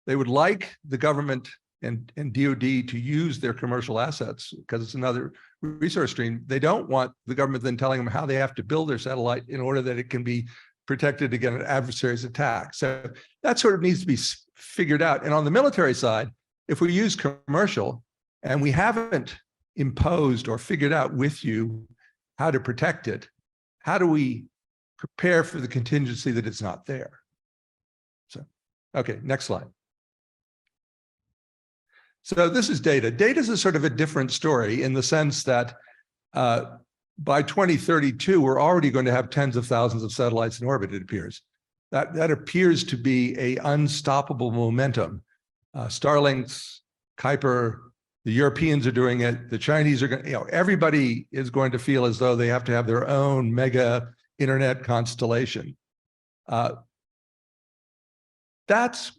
They would like the government and DOD to use their commercial assets because it's another resource stream. They don't want the government then telling them how they have to build their satellite in order that it can be protected against an adversary's attack. So that sort of needs to be figured out. And on the military side, if we use commercial and we haven't imposed or figured out with you how to protect it, how do we prepare for the contingency that it's not there? So, okay, next slide. So this is data. Data is a sort of a different story in the sense that by 2032, we're already going to have tens of thousands of satellites in orbit, it appears. That appears to be an unstoppable momentum. Starlink's, Kuiper, the Europeans are doing it. The Chinese are going, everybody is going to feel as though they have to have their own mega internet constellation. That's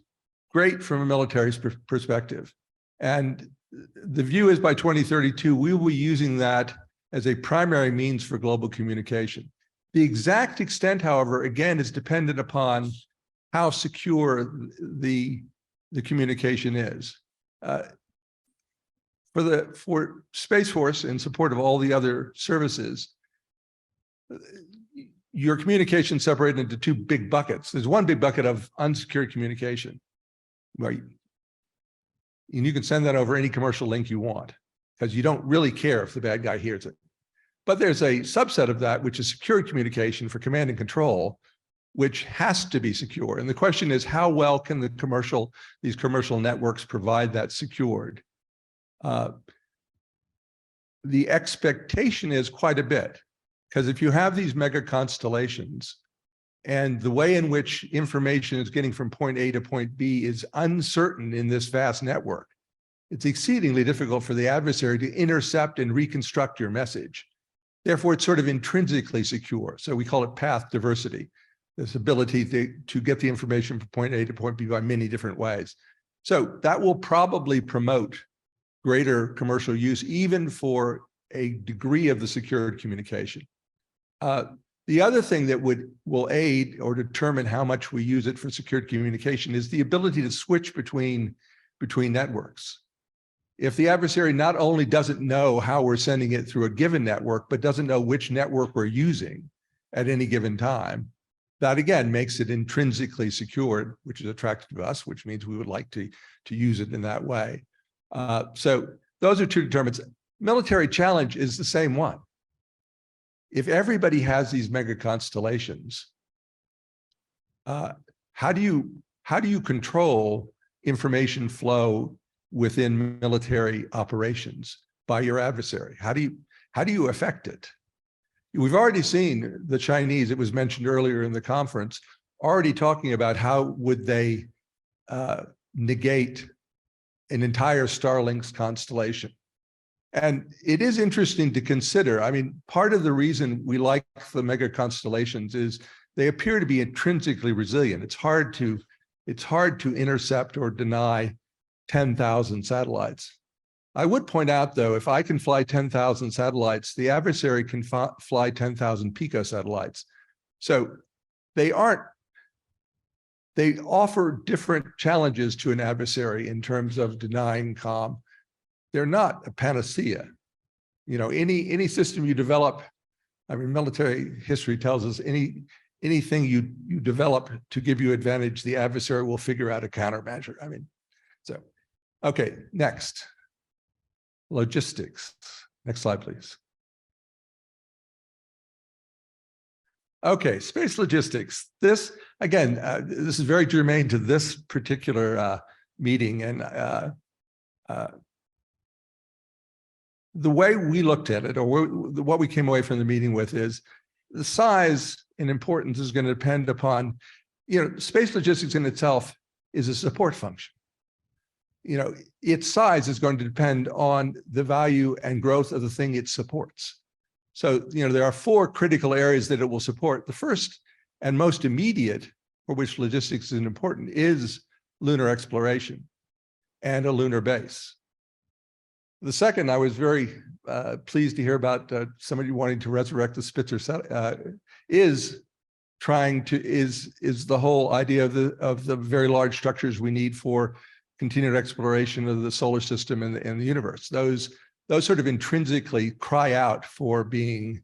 great from a military perspective. And the view is by 2032, we will be using that as a primary means for global communication. The exact extent, however, again, is dependent upon how secure the communication is. For Space Force, in support of all the other services, your communication separated into two big buckets. There's one big bucket of unsecured communication, right? And you can send that over any commercial link you want, because you don't really care if the bad guy hears it. But there's a subset of that, which is secure communication for command and control, which has to be secure. And the question is, how well can these commercial networks provide that secured? The expectation is quite a bit, because if you have these mega constellations and the way in which information is getting from point A to point B is uncertain in this vast network, it's exceedingly difficult for the adversary to intercept and reconstruct your message. Therefore, it's sort of intrinsically secure. So we call it path diversity, this ability to get the information from point A to point B by many different ways. So that will probably promote greater commercial use, even for a degree of the secured communication. The other thing that will aid or determine how much we use it for secured communication is the ability to switch between networks. If the adversary not only doesn't know how we're sending it through a given network, but doesn't know which network we're using at any given time, that again makes it intrinsically secured, which is attractive to us, which means we would like to use it in that way. So those are two determinants. Military challenge is the same one. If everybody has these mega constellations, how do you control information flow within military operations by your adversary? How do you affect it? We've already seen the Chinese, it was mentioned earlier in the conference, already talking about how would they negate an entire Starlink's constellation. And it is interesting to consider. I mean, part of the reason we like the mega constellations is they appear to be intrinsically resilient. It's hard to intercept or deny 10,000 satellites. I would point out, though, if I can fly 10,000 satellites, the adversary can fly 10,000 picosatellites. So they offer different challenges to an adversary in terms of denying comm. They're not a panacea. Any system you develop, I mean, military history tells us anything you develop to give you advantage, the adversary will figure out a countermeasure. I mean, so, okay, next. Logistics. Next slide, please. Okay, space logistics. This, again, this is very germane to this particular meeting. And the way we looked at it, or what we came away from the meeting with, is the size and importance is going to depend upon, space logistics in itself is a support function. its size is going to depend on the value and growth of the thing it supports. So, there are 4 critical areas that it will support. The first and most immediate, for which logistics is important, is lunar exploration and a lunar base. The second, I was very pleased to hear about somebody wanting to resurrect the Spitzer is the whole idea of the very large structures we need for continued exploration of the solar system and the universe. Those sort of intrinsically cry out for being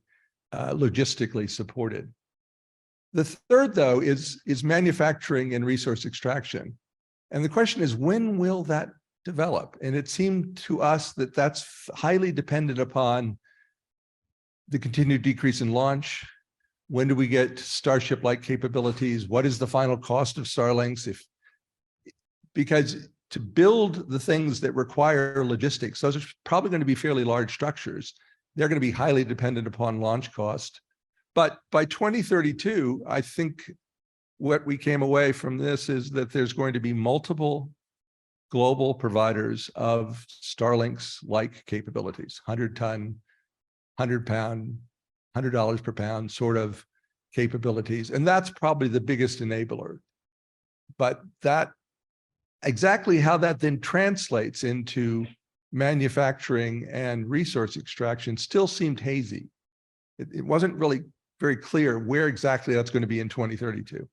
logistically supported. The third, though, is manufacturing and resource extraction. And the question is, when will that develop? And it seemed to us that that's highly dependent upon the continued decrease in launch. When do we get Starship-like capabilities? What is the final cost of Starlinks? Because to build the things that require logistics, those are probably going to be fairly large structures. They're going to be highly dependent upon launch cost. But by 2032, I think what we came away from this is that there's going to be multiple global providers of Starlinks-like capabilities, 100-ton, 100-pound, $100 per pound sort of capabilities. And that's probably the biggest enabler. But exactly how that then translates into manufacturing and resource extraction still seemed hazy. It wasn't really very clear where exactly that's going to be in 2032.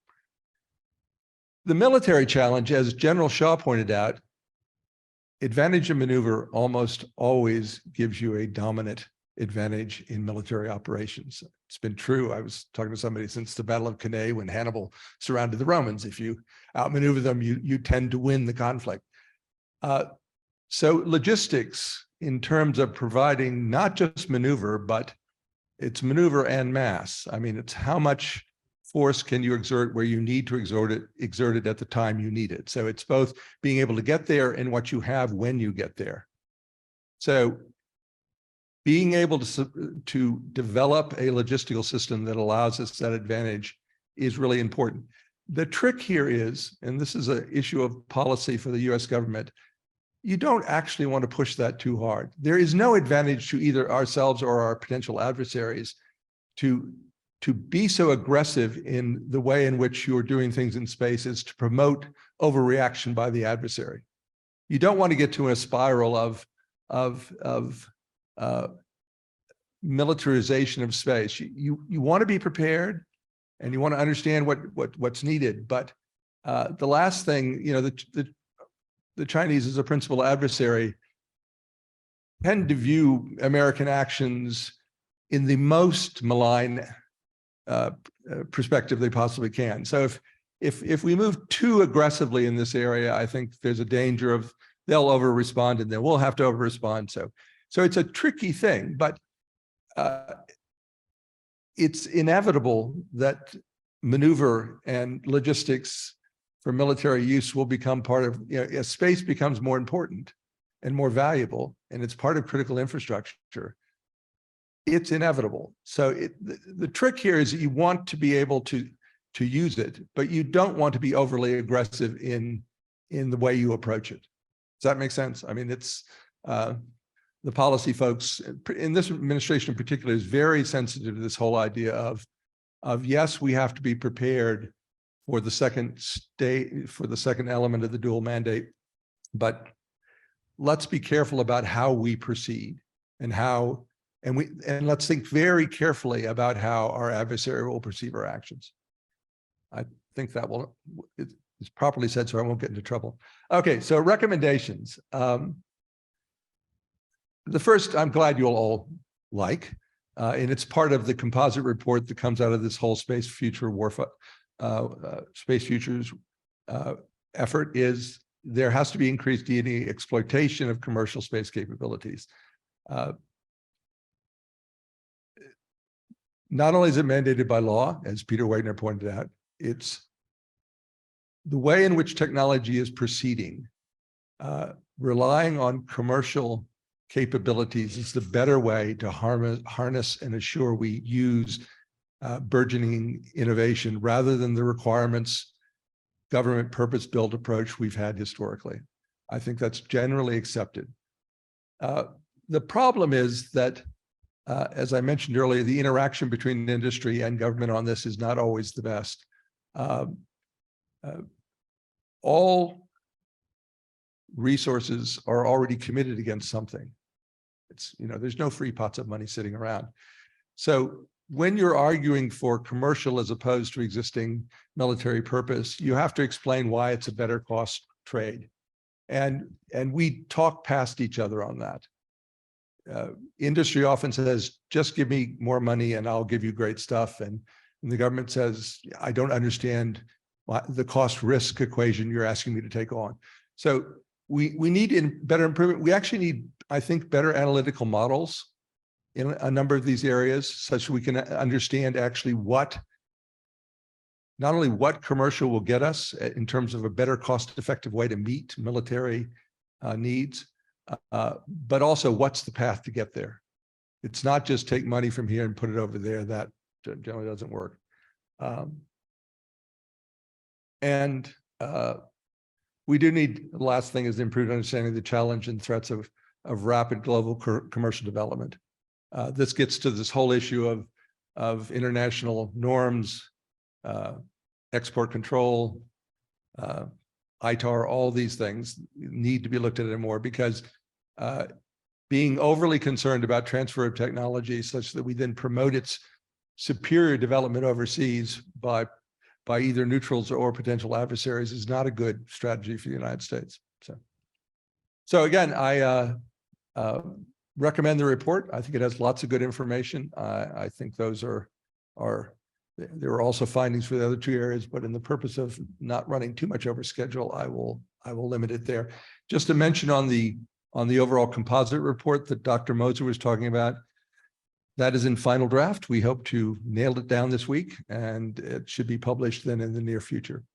The military challenge, as General Shaw pointed out, advantage of maneuver almost always gives you a dominant advantage in military operations. It's been true. I was talking to somebody since the Battle of Cannae when Hannibal surrounded the Romans. If you outmaneuver them, you tend to win the conflict. So logistics, in terms of providing not just maneuver, but it's maneuver and mass. I mean, it's how much force can you exert where you need to exert it at the time you need it. So it's both being able to get there and what you have when you get there. So being able to develop a logistical system that allows us that advantage is really important. The trick here is, and this is an issue of policy for the US government, you don't actually want to push that too hard. There is no advantage to either ourselves or our potential adversaries to be so aggressive in the way in which you're doing things in space as to promote overreaction by the adversary. You don't want to get to a spiral of militarization of space. You want to be prepared and you want to understand what's needed. But the last thing, the Chinese as a principal adversary tend to view American actions in the most malign perspective they possibly can. So if we move too aggressively in this area, I think there's a danger of they'll over-respond and then we'll have to over-respond. So it's a tricky thing, but it's inevitable that maneuver and logistics for military use will become part of, as space becomes more important and more valuable, and it's part of critical infrastructure, it's inevitable. So the trick here is that you want to be able to use it, but you don't want to be overly aggressive in the way you approach it. Does that make sense? I mean, it's the policy folks in this administration in particular is very sensitive to this whole idea of yes, we have to be prepared for the second element of the dual mandate, but let's be careful about how we proceed and let's think very carefully about how our adversary will perceive our actions. I think that it's properly said, so I won't get into trouble. Okay, so recommendations. The first, I'm glad you'll all like, and it's part of the composite report that comes out of this whole space futures effort, is there has to be increased D&E exploitation of commercial space capabilities. Not only is it mandated by law, as Peter Wagner pointed out, it's the way in which technology is proceeding. Relying on commercial capabilities is the better way to harness and assure we use burgeoning innovation rather than the requirements, government purpose-built approach we've had historically. I think that's generally accepted. The problem is that, as I mentioned earlier, the interaction between industry and government on this is not always the best. All resources are already committed against something. It's, there's no free pots of money sitting around. So when you're arguing for commercial as opposed to existing military purpose, you have to explain why it's a better cost trade. And we talk past each other on that. Industry often says, just give me more money and I'll give you great stuff. And the government says, I don't understand the cost risk equation you're asking me to take on. So we need better improvement. We actually need, I think, better analytical models in a number of these areas, such that we can understand actually not only what commercial will get us in terms of a better cost-effective way to meet military needs, but also what's the path to get there. It's not just take money from here and put it over there. That generally doesn't work. We do need, the last thing is improved understanding the challenge and threats of rapid global commercial development. This gets to this whole issue of international norms, export control, ITAR, all these things need to be looked at more, because being overly concerned about transfer of technology such that we then promote its superior development overseas by either neutrals or potential adversaries is not a good strategy for the United States. So again, I recommend the report. I think it has lots of good information. I think those there are also findings for the other two areas, but in the purpose of not running too much over schedule, I will limit it there. Just to mention on the overall composite report that Dr. Moser was talking about, that is in final draft. We hope to nail it down this week, and it should be published then in the near future.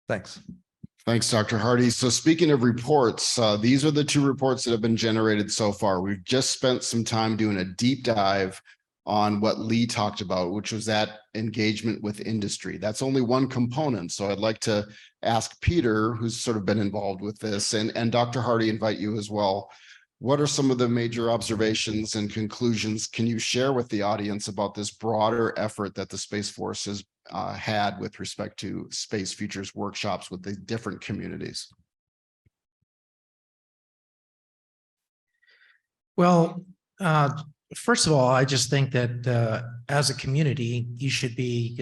Thanks. Thanks, Dr. Hardy. So speaking of reports, these are the two reports that have been generated so far. We've just spent some time doing a deep dive on what Lee talked about, which was that engagement with industry. That's only one component. So I'd like to ask Peter, who's sort of been involved with this, and Dr. Hardy, invite you as well. What are some of the major observations and conclusions can you share with the audience about this broader effort that the Space Force has had with respect to space futures workshops with the different communities? Well, first of all, I just think that as a community, you should be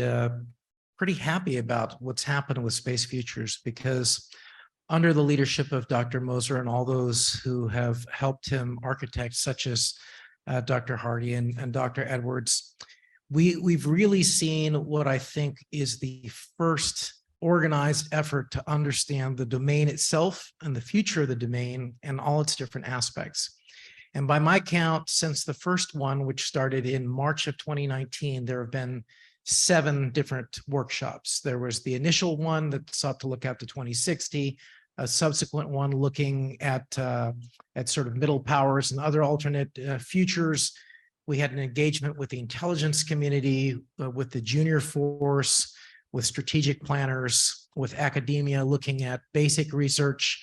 pretty happy about what's happened with space futures, because under the leadership of Dr. Moser and all those who have helped him architect, such as Dr. Hardy and Dr. Edwards, we've really seen what I think is the first organized effort to understand the domain itself and the future of the domain and all its different aspects. And by my count, since the first one, which started in March of 2019, there have been 7 different workshops. There was the initial one that sought to look out to 2060, a subsequent one looking at sort of middle powers and other alternate futures. We had an engagement with the intelligence community, with the junior force, with strategic planners, with academia, looking at basic research,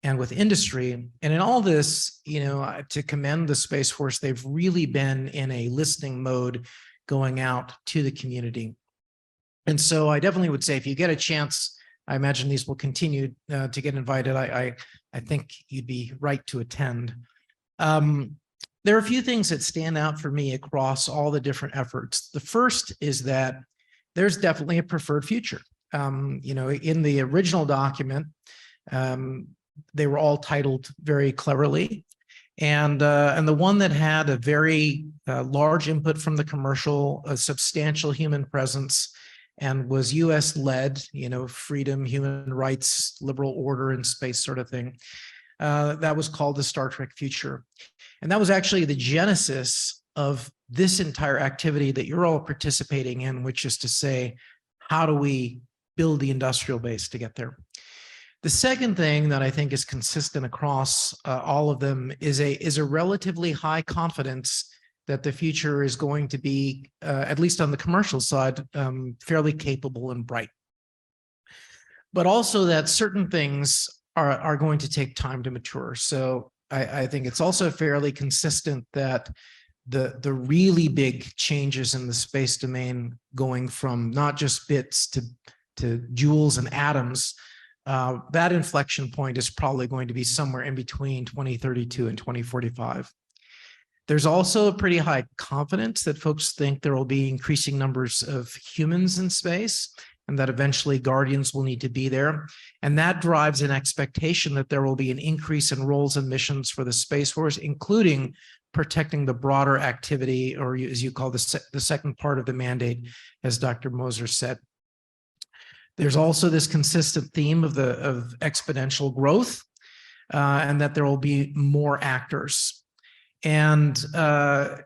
and with industry. And in all this, to commend the Space Force, they've really been in a listening mode going out to the community. And so I definitely would say, if you get a chance, I imagine these will continue to get invited. I think you'd be right to attend. There are a few things that stand out for me across all the different efforts. The first is that there's definitely a preferred future. In the original document, they were all titled very cleverly. And the one that had a very large input from the commercial, a substantial human presence, and was US led, freedom, human rights, liberal order in space sort of thing. That was called the Star Trek Future. And that was actually the genesis of this entire activity that you're all participating in, which is to say, how do we build the industrial base to get there? The second thing that I think is consistent across all of them is a relatively high confidence that the future is going to be, at least on the commercial side, fairly capable and bright. But also that certain things are going to take time to mature. So I think it's also fairly consistent that the really big changes in the space domain, going from not just bits to joules and atoms, that inflection point is probably going to be somewhere in between 2032 and 2045. There's also a pretty high confidence that folks think there will be increasing numbers of humans in space, and that eventually guardians will need to be there. And that drives an expectation that there will be an increase in roles and missions for the Space Force, including protecting the broader activity, or as you call the second part of the mandate, as Dr. Moser said. There's also this consistent theme of exponential growth, and that there will be more actors. And so,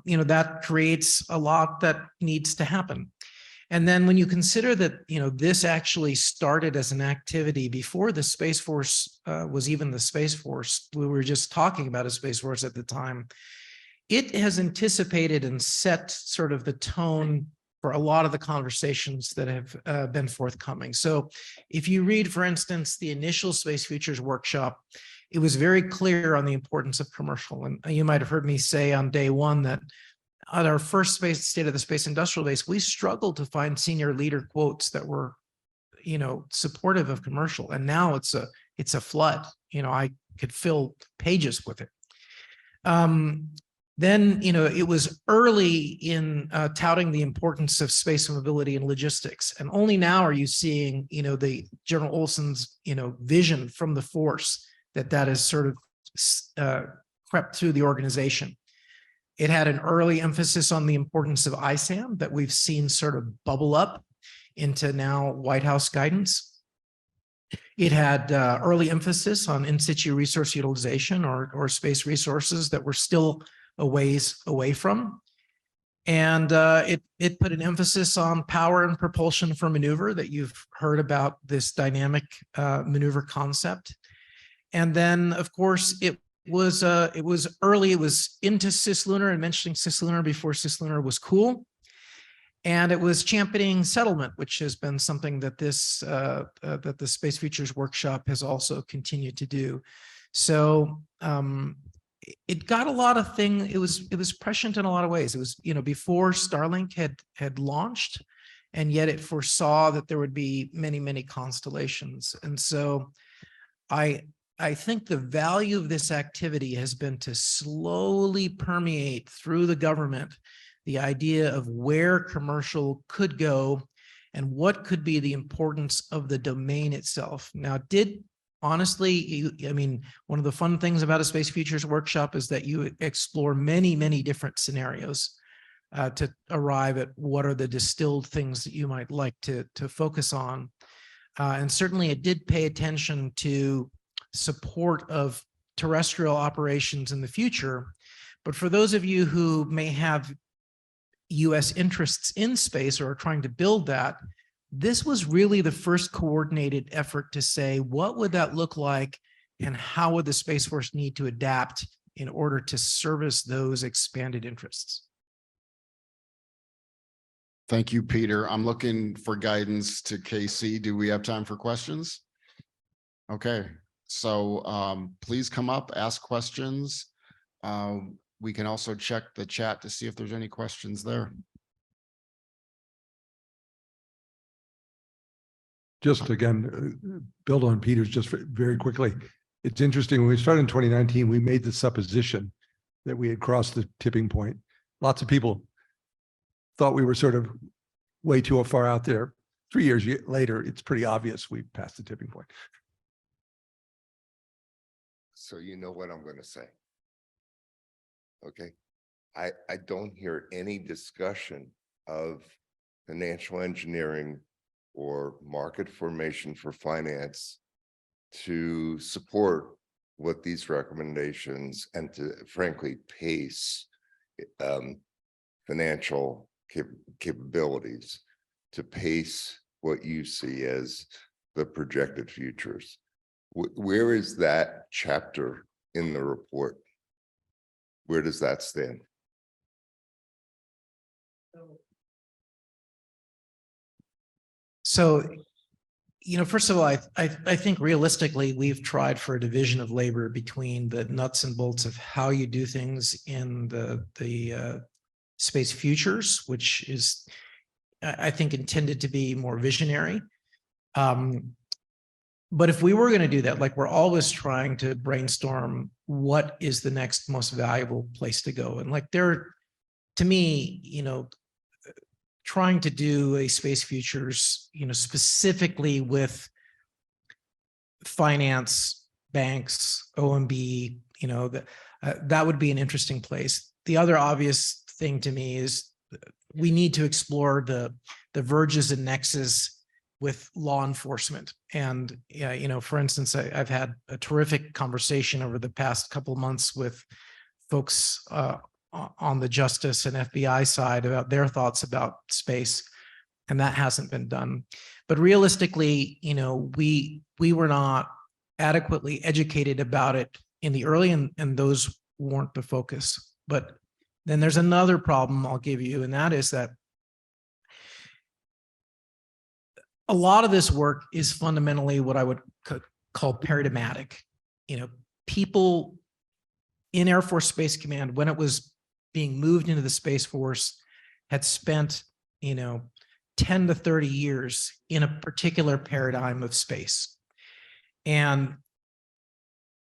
that creates a lot that needs to happen. And then when you consider that, this actually started as an activity before the Space Force was even the Space Force, we were just talking about a Space Force at the time, it has anticipated and set sort of the tone for a lot of the conversations that have been forthcoming. So if you read, for instance, the initial Space Futures workshop, it was very clear on the importance of commercial. And you might have heard me say on day one that at our first State of the Space Industrial Base, we struggled to find senior leader quotes that were, supportive of commercial. And now it's a flood. I could fill pages with it. Then, it was early in touting the importance of space mobility and logistics. And only now are you seeing, the General Olson's, vision from the force that has sort of crept through the organization. It had an early emphasis on the importance of ISAM that we've seen sort of bubble up into now White House guidance. It had early emphasis on in situ resource utilization or space resources that we're still a ways away from. And it put an emphasis on power and propulsion for maneuver, that you've heard about this dynamic maneuver concept. And then, of course, it was early. It was into cislunar and mentioning cislunar before cislunar was cool. And it was championing settlement, which has been something that that the Space Futures Workshop has also continued to do. So it got a lot of things. It was prescient in a lot of ways. It was, before Starlink had launched, and yet it foresaw that there would be many, many constellations. And so I think the value of this activity has been to slowly permeate through the government the idea of where commercial could go and what could be the importance of the domain itself. Now, honestly, one of the fun things about a Space Futures Workshop is that you explore many, many different scenarios to arrive at what are the distilled things that you might like to focus on. And certainly it did pay attention to support of terrestrial operations in the future. But for those of you who may have US interests in space or are trying to build that, this was really the first coordinated effort to say, what would that look like and how would the Space Force need to adapt in order to service those expanded interests? Thank you, Peter. I'm looking for guidance to Casey. Do we have time for questions? Okay, so please come up, ask questions. We can also check the chat to see if there's any questions there. Just again, build on Peter's just very quickly. It's interesting, when we started in 2019, we made the supposition that we had crossed the tipping point. Lots of people thought we were sort of way too far out there. 3 years later, it's pretty obvious we passed the tipping point. So you know what I'm going to say. Okay. I don't hear any discussion of financial engineering or market formation for finance to support what these recommendations and to frankly pace financial capabilities to pace what you see as the projected futures. Where is that chapter in the report? Where does that stand? So First of all, I think realistically, we've tried for a division of labor between the nuts and bolts of how you do things in the space futures, which is, I think, intended to be more visionary. But if we were going to do that, like we're always trying to brainstorm what is the next most valuable place to go. And like there, to me, trying to do a space futures, specifically with finance, banks, OMB, that would be an interesting place. The other obvious thing to me is we need to explore the verges and nexus with law enforcement. And, for instance, I've had a terrific conversation over the past couple of months with folks on the justice and FBI side about their thoughts about space, and that hasn't been done. But realistically, we were not adequately educated about it in the early, and those weren't the focus. But then there's another problem I'll give you, and that is that a lot of this work is fundamentally what I would call paradigmatic. People in Air Force Space Command, when it was being moved into the Space Force, had spent, 10 to 30 years in a particular paradigm of space. And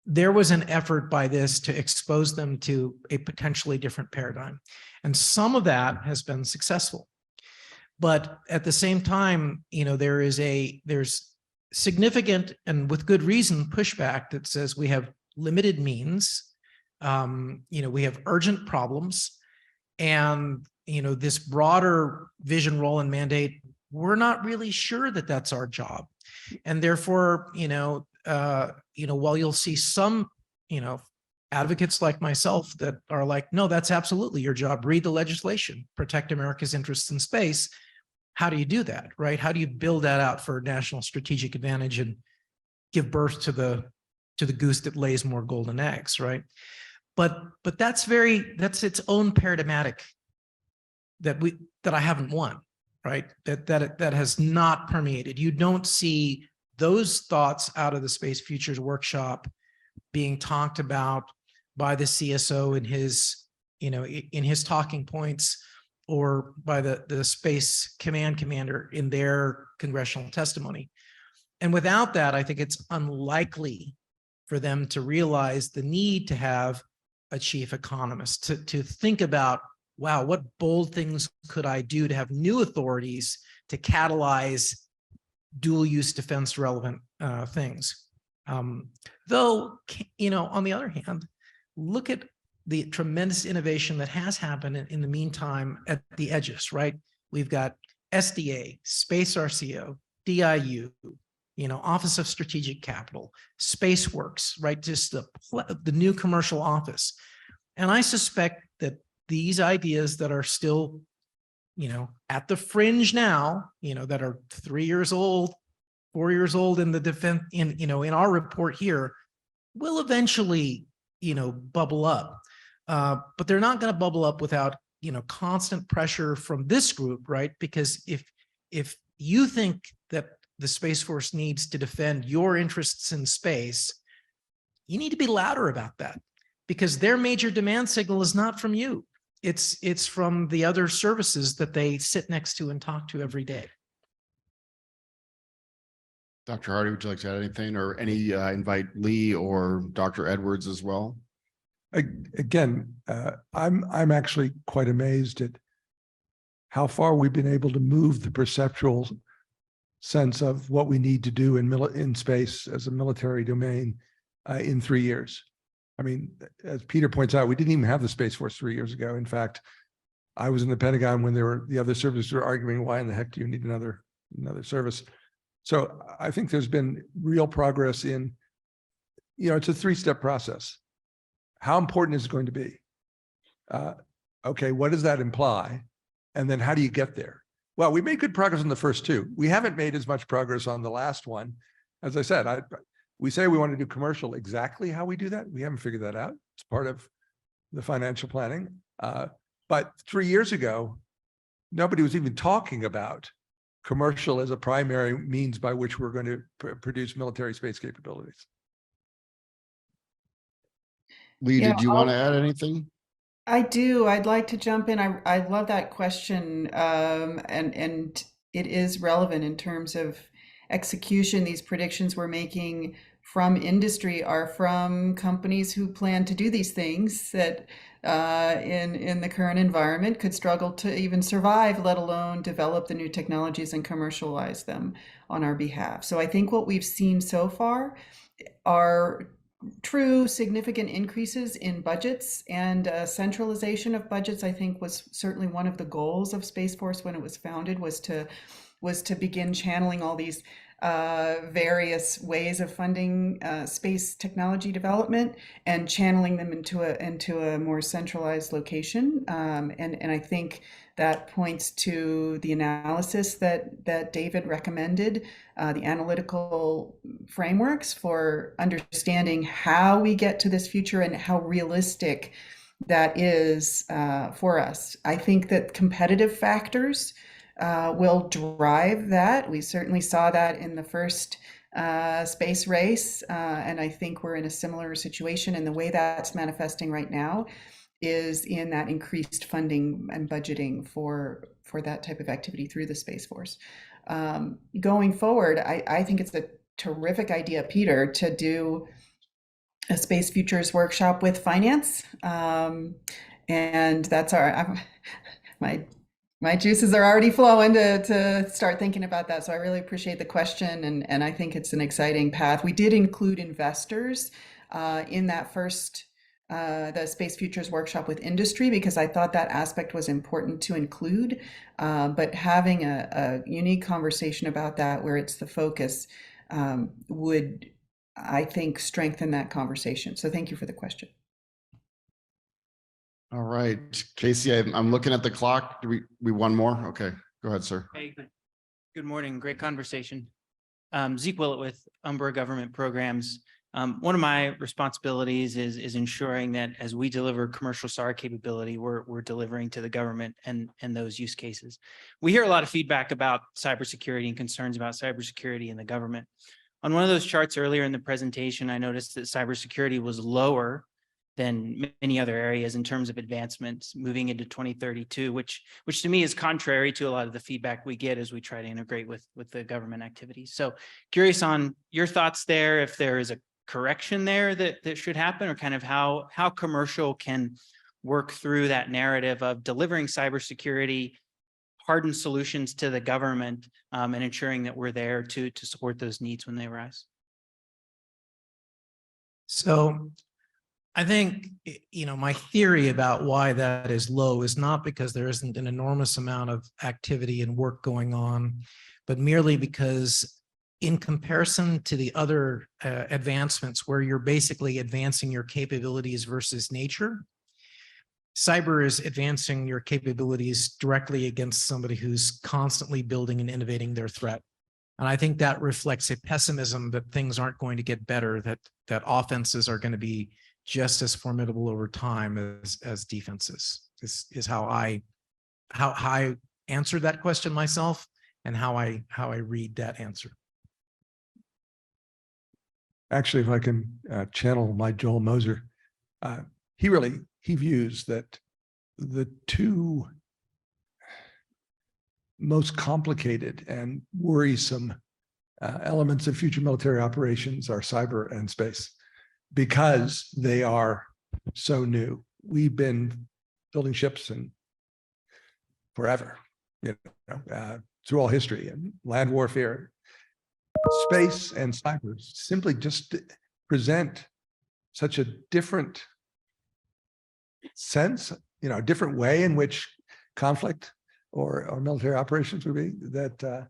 there was an effort by this to expose them to a potentially different paradigm. And some of that has been successful. But at the same time, there's significant, and with good reason, pushback that says we have limited means, we have urgent problems, and this broader vision, role, and mandate, we're not really sure that that's our job. And therefore, while you'll see some, advocates like myself that are like, no, that's absolutely your job. Read the legislation, protect America's interests in space. How do you do that, right? How do you build that out for national strategic advantage and give birth to the goose that lays more golden eggs, right? But that's its own paradigmatic that I haven't won, right? That has not permeated. You don't see those thoughts out of the Space Futures Workshop being talked about by the CSO in his talking points, or by the Space Command Commander in their congressional testimony. And without that, I think it's unlikely for them to realize the need to have a chief economist to think about, wow, what bold things could I do to have new authorities to catalyze dual use defense relevant things. Though, on the other hand, look at the tremendous innovation that has happened in the meantime at the edges, right? We've got SDA, Space RCO, DIU, Office of Strategic Capital, SpaceWorks, right? Just the new commercial office. And I suspect that these ideas that are still, at the fringe now, that are 3 years old, 4 years old in the defense, in our report here, will eventually, bubble up. But they're not going to bubble up without, constant pressure from this group, right? Because if you think that the Space Force needs to defend your interests in space, you need to be louder about that, because their major demand signal is not from you. It's from the other services that they sit next to and talk to every day. Dr. Hardy, would you like to add anything, or invite Lee or Dr. Edwards as well? Again, I'm actually quite amazed at how far we've been able to move the perceptual sense of what we need to do in space as a military domain in 3 years. I mean, as Peter points out, we didn't even have the Space Force 3 years ago. In fact, I was in the Pentagon when the other services were arguing, why in the heck do you need another service? So I think there's been real progress in, it's a 3-step process. How important is it going to be? Okay, what does that imply? And then how do you get there? Well, we made good progress on the first 2. We haven't made as much progress on the last one. As I said, we say we want to do commercial. Exactly how we do that, we haven't figured that out. It's part of the financial planning. But 3 years ago, nobody was even talking about commercial as a primary means by which we're going to produce military space capabilities. Lee, Yeah, did you want to add anything? I do. I'd like to jump in. I love that question, and it is relevant in terms of execution. These predictions we're making from industry are from companies who plan to do these things that, in the current environment, could struggle to even survive, let alone develop the new technologies and commercialize them on our behalf. So I think what we've seen so far are true significant increases in budgets, and centralization of budgets, I think, was certainly one of the goals of Space Force when it was founded, was to begin channeling all these various ways of funding space technology development and channeling them into a more centralized location. And I think that points to the analysis that David recommended, the analytical frameworks for understanding how we get to this future and how realistic that is for us. I think that competitive factors will drive that. We certainly saw that in the first space race, and I think we're in a similar situation. And the way that's manifesting right now is in that increased funding and budgeting for that type of activity through the Space Force. Going forward, I think it's a terrific idea, Peter, to do a Space Futures workshop with finance, and that's my juices are already flowing to start thinking about that. So I really appreciate the question, and I think it's an exciting path. We did include investors in that first the Space Futures workshop with industry, because I thought that aspect was important to include, but having a unique conversation about that where it's the focus would, I think, strengthen that conversation. So thank you for the question. All right, Casey, I'm looking at the clock. Do we one more? Okay, go ahead, sir. Hey, good morning. Great conversation. Zeke Willett with Umbra Government Programs. One of my responsibilities is ensuring that as we deliver commercial SAR capability, we're delivering to the government and those use cases. We hear a lot of feedback about cybersecurity and concerns about cybersecurity in the government. On one of those charts earlier in the presentation, I noticed that cybersecurity was lower than many other areas in terms of advancements moving into 2032, which to me is contrary to a lot of the feedback we get as we try to integrate with the government activities. So curious on your thoughts there, if there is a correction there that should happen, or kind of how commercial can work through that narrative of delivering cybersecurity hardened solutions to the government, and ensuring that we're there to support those needs when they arise. So I think, my theory about why that is low is not because there isn't an enormous amount of activity and work going on, but merely because in comparison to the other advancements where you're basically advancing your capabilities versus nature, cyber is advancing your capabilities directly against somebody who's constantly building and innovating their threat. And I think that reflects a pessimism that things aren't going to get better, that offenses are going to be just as formidable over time as defenses, is how I answered that question myself, and how I read that answer. Actually, if I can channel my Joel Moser, he views that the two most complicated and worrisome elements of future military operations are cyber and space, because they are so new. We've been building ships and forever, through all history, and land warfare. Space and cyber simply just present such a different sense, a different way in which conflict or military operations would be, that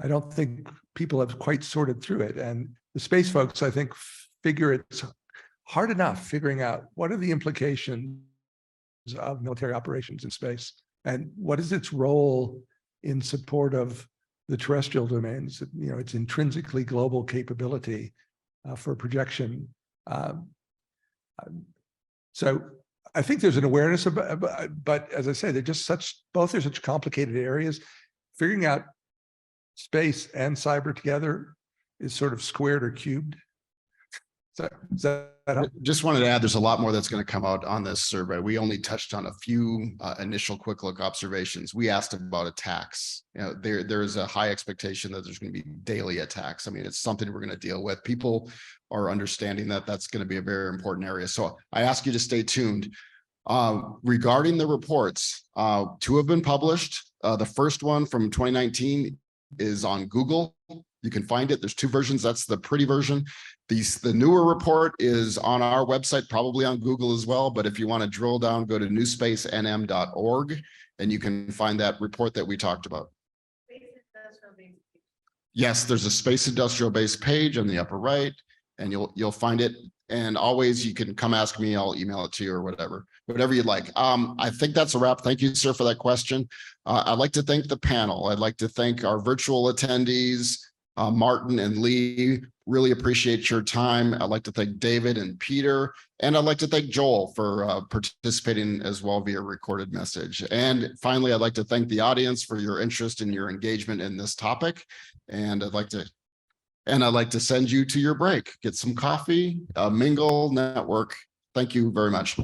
I don't think people have quite sorted through it. And the space folks, I think, figure it's hard enough figuring out what are the implications of military operations in space, and what is its role in support of the terrestrial domains, its intrinsically global capability for projection. So I think there's an awareness of, but as I say, they're just both are such complicated areas. figuring out space and cyber together is sort of squared or cubed. Does that help? Just wanted to add, there's a lot more that's going to come out on this survey. We only touched on a few initial quick look observations. We asked about attacks. You know, there is a high expectation that there's going to be daily attacks. I mean, it's something we're going to deal with. People are understanding that that's going to be a very important area. So I ask you to stay tuned. Regarding the reports, 2 have been published. The first one from 2019 is on Google. You can find it. There's 2 versions. That's the pretty version. The newer report is on our website, probably on Google as well. But if you want to drill down, go to newspacenm.org and you can find that report that we talked about. Yes, there's a space industrial base page on the upper right, and you'll find it. And always you can come ask me, I'll email it to you or whatever you'd like. I think that's a wrap. Thank you, sir, for that question. I'd like to thank the panel. I'd like to thank our virtual attendees, Martin and Lee. Really appreciate your time. I'd like to thank David and Peter, and I'd like to thank Joel for participating as well via recorded message. And finally, I'd like to thank the audience for your interest and your engagement in this topic. And I'd like to send you to your break. Get some coffee, mingle, network. Thank you very much.